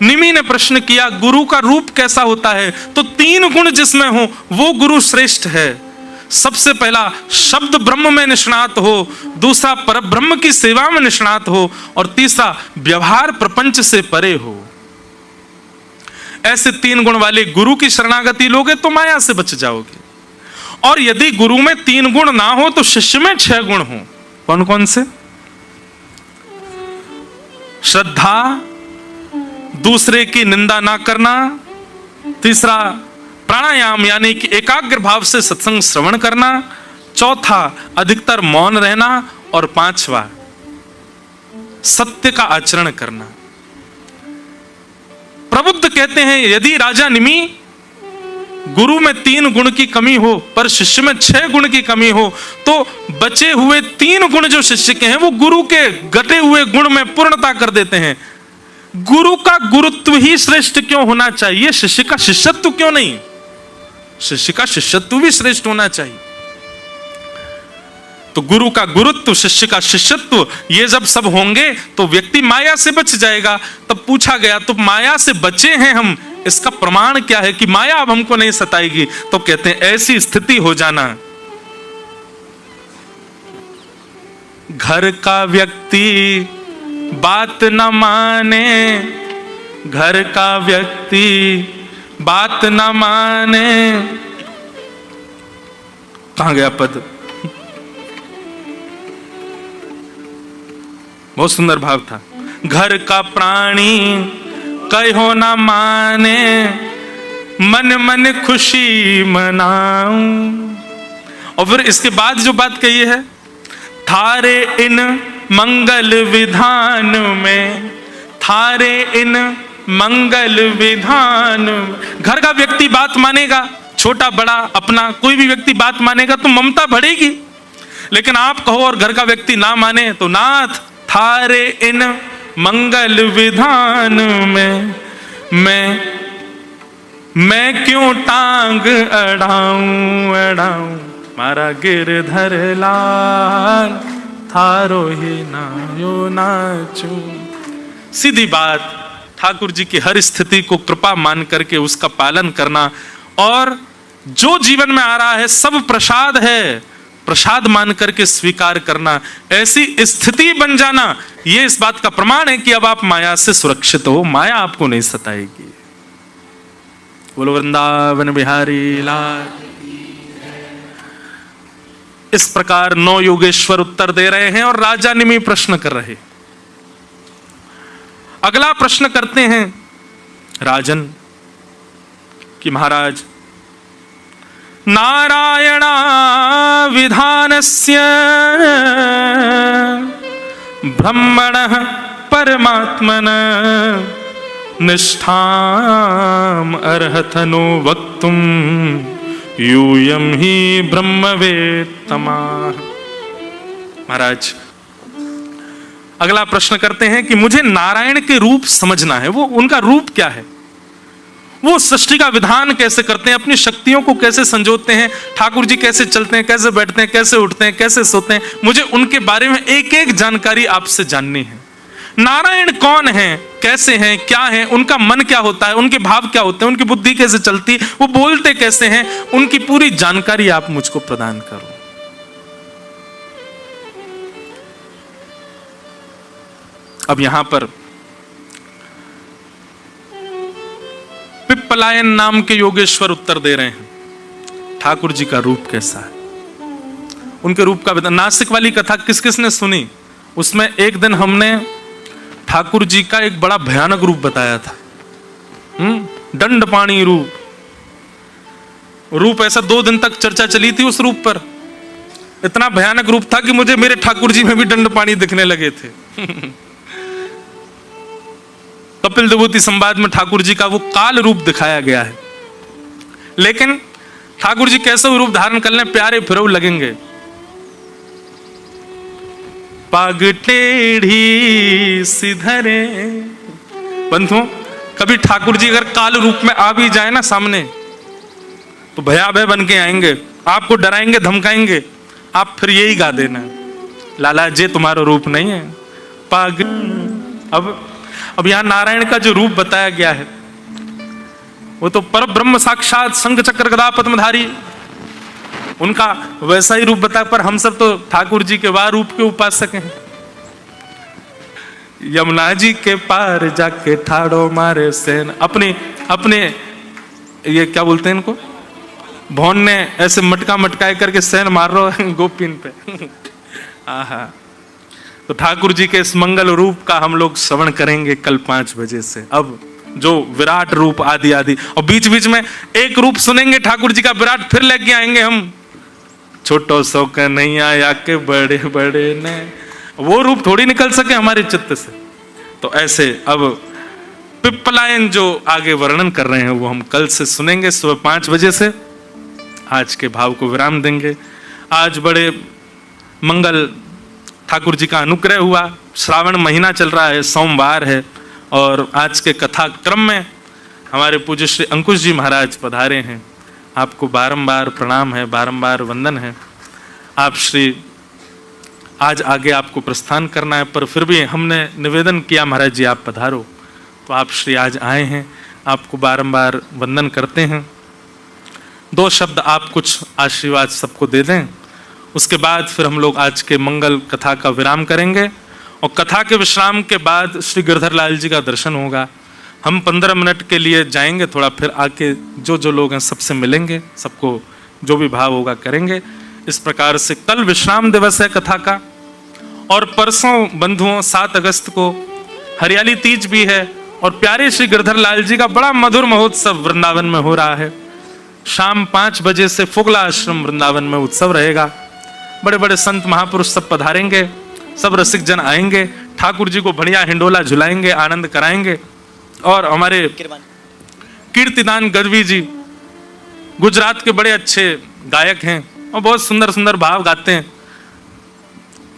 निमि ने प्रश्न किया गुरु का रूप कैसा होता है? तो 3 गुण जिसमें हो वो गुरु श्रेष्ठ है। सबसे पहला शब्द ब्रह्म में निष्णात हो, दूसरा परब्रह्म की सेवा में निष्णात हो, और तीसरा व्यवहार प्रपंच से परे हो। ऐसे 3 गुण वाले गुरु की शरणागति लोगे तो माया से बच जाओगे। और यदि गुरु में 3 गुण ना हो तो शिष्य में 6 गुण हो। कौन कौन से? श्रद्धा, दूसरे की निंदा ना करना, तीसरा प्राणायाम यानी कि एकाग्र भाव से सत्संग श्रवण करना, चौथा अधिकतर मौन रहना, और 5वां सत्य का आचरण करना। प्रबुद्ध कहते हैं यदि राजा निमि गुरु में 3 गुण की कमी हो पर शिष्य में 6 गुण की कमी हो, तो बचे हुए 3 गुण जो शिष्य के हैं वो गुरु के घटे हुए गुण में पूर्णता कर देते हैं। गुरु का गुरुत्व ही श्रेष्ठ क्यों होना चाहिए? शिष्य का शिष्यत्व क्यों नहीं? शिष्य का शिष्यत्व भी श्रेष्ठ होना चाहिए। तो गुरु का गुरुत्व, शिष्य का शिष्यत्व, ये जब सब होंगे तो व्यक्ति माया से बच जाएगा। तब पूछा गया तो माया से बचे हैं हम, इसका प्रमाण क्या है कि माया अब हमको नहीं सताएगी? तो कहते हैं ऐसी स्थिति हो जाना, घर का व्यक्ति बात न माने, घर का व्यक्ति बात न माने। कहां गया पद? बहुत सुंदर भाव था। घर का प्राणी कहो ना माने, मन मन खुशी मनाऊं। और फिर इसके बाद जो बात कही है, थारे इन मंगल विधान में, थारे इन मंगल विधान। घर का व्यक्ति बात मानेगा, छोटा बड़ा अपना कोई भी व्यक्ति बात मानेगा तो ममता बढ़ेगी। लेकिन आप कहो और घर का व्यक्ति ना माने तो नाथ थारे इन मंगल विधान में मैं क्यों टांग अड़ाऊं अड़ाऊं, मारा गिरधर लाल थारो ही नायो नाचूं। सीधी बात, ठाकुर जी की हर स्थिति को कृपा मान करके उसका पालन करना, और जो जीवन में आ रहा है सब प्रसाद है, प्रसाद मान करके स्वीकार करना। ऐसी स्थिति बन जाना, यह इस बात का प्रमाण है कि अब आप माया से सुरक्षित हो, माया आपको नहीं सताएगी। बोलो वृंदावन बिहारी लाल। इस प्रकार 9 योगेश्वर उत्तर दे रहे हैं और राजा निमि प्रश्न कर रहे। अगला प्रश्न करते हैं राजन कि महाराज, नारायणा विधानस्य ब्रह्मणः परमात्मनः निष्ठाम अर्हतनो वक्तुम यूयम ही ब्रह्मवेत्तमाः। महाराज अगला प्रश्न करते हैं कि मुझे नारायण के रूप समझना है, वो उनका रूप क्या है, वो सृष्टि का विधान कैसे करते हैं, अपनी शक्तियों को कैसे संजोते हैं, ठाकुर जी कैसे चलते हैं, कैसे बैठते हैं, कैसे उठते हैं, कैसे सोते हैं, मुझे उनके बारे में एक एक जानकारी आपसे जाननी है। नारायण कौन है, कैसे हैं, क्या है, उनका मन क्या होता है, उनके भाव क्या होते हैं, उनकी बुद्धि कैसे चलती, वो बोलते कैसे हैं, उनकी पूरी जानकारी आप मुझको प्रदान करो। अब यहां पर पिप्पलायन नाम के योगेश्वर उत्तर दे रहे हैं, ठाकुर जी का रूप कैसा है, उनके रूप का विधान। नासिक वाली कथा किस किसने सुनी, उसमें एक दिन हमने ठाकुर जी का एक बड़ा भयानक रूप बताया था, दंडपाणी रूप ऐसा 2 दिन तक चर्चा चली थी उस रूप पर। इतना भयानक रूप था कि मुझे मेरे ठाकुर जी में भी दंडपाणी दिखने लगे थे। कपिल विभूति संवाद में ठाकुर जी का वो काल रूप दिखाया गया है, लेकिन ठाकुर जी कैसे रूप धारण कर लें, प्यारे फिरऊ लगेंगे। पाग टेढ़ी सिधरे, बंधुओं कभी ठाकुर जी अगर काल रूप में आ भी जाए ना सामने, तो भयाभय बन के आएंगे, आपको डराएंगे, धमकाएंगे, आप फिर यही गा देना, लाला जी तुम्हारा रूप नहीं है पाग। अब यहां नारायण का जो रूप बताया गया है वो तो पर ब्रह्म साक्षात शंख चक्र गदा पद्मधारी, उनका वैसा ही रूप बताया, पर हम सब तो ठाकुर जी के वाह रूप के उपासक हैं। यमुना जी के पार जाके ठाड़ो मारे सेन, अपने ये क्या बोलते हैं इनको, भौन ने ऐसे मटका मटकाए करके सेन मार रहा है गोपीन पे। आहा, तो ठाकुर जी के इस मंगल रूप का हम लोग श्रवण करेंगे कल 5 बजे से। अब जो विराट रूप आदि आदि, और बीच बीच में एक रूप सुनेंगे ठाकुर जी का विराट, फिर लेके आएंगे हम छोटो सो कन्हैया या के बड़े बड़े ने, वो रूप थोड़ी निकल सके हमारे चित्त से। तो ऐसे अब पिप्पलायन जो आगे वर्णन कर रहे हैं वो हम कल से सुनेंगे सुबह 5 बजे से। आज के भाव को विराम देंगे। आज बड़े मंगल ठाकुर जी का अनुग्रह हुआ, श्रावण महीना चल रहा है, सोमवार है, और आज के कथा क्रम में हमारे पूज्य श्री अंकुश जी महाराज पधारे हैं। आपको बारंबार प्रणाम है, बारंबार वंदन है। आप श्री आज आगे आपको प्रस्थान करना है, पर फिर भी हमने निवेदन किया महाराज जी आप पधारो, तो आप श्री आज आए हैं, आपको बारंबार वंदन करते हैं। 2 शब्द आप कुछ आशीर्वाद सबको दे दें, उसके बाद फिर हम लोग आज के मंगल कथा का विराम करेंगे, और कथा के विश्राम के बाद श्री गिरधर लाल जी का दर्शन होगा। हम 15 मिनट के लिए जाएंगे थोड़ा, फिर आके जो लोग हैं सबसे मिलेंगे, सबको जो भी भाव होगा करेंगे। इस प्रकार से कल विश्राम दिवस है कथा का, और परसों बंधुओं 7 अगस्त को हरियाली तीज भी है, और प्यारे श्री गिरधर लाल जी का बड़ा मधुर महोत्सव वृंदावन में हो रहा है। शाम 5 बजे से फुगला आश्रम वृंदावन में उत्सव रहेगा। बड़े बड़े संत महापुरुष सब पधारेंगे, सब रसिक जन आएंगे, ठाकुर जी को बढ़िया हिंडोला झुलाएंगे, आनंद कराएंगे। और हमारे कीर्तिदान गढ़वी जी गुजरात के बड़े अच्छे गायक हैं और बहुत सुंदर सुंदर भाव गाते हैं,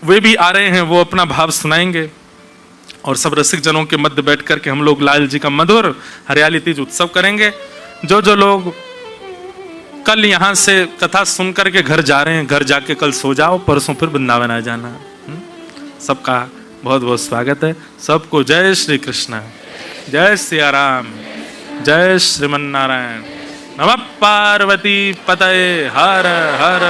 वे भी आ रहे हैं, वो अपना भाव सुनाएंगे। और सब रसिक जनों के मध्य बैठ करके हम लोग लाल जी का मधुर हरियाली तीज उत्सव करेंगे। जो लोग कल यहाँ से कथा सुन करके घर जा रहे हैं, घर जाके कल सो जाओ, परसों फिर वृंदावन आ जाना। सबका बहुत बहुत स्वागत है। सबको जय श्री कृष्ण, जय सिया राम, जय श्रीमन नारायण। नमः पार्वती पतये, हर हर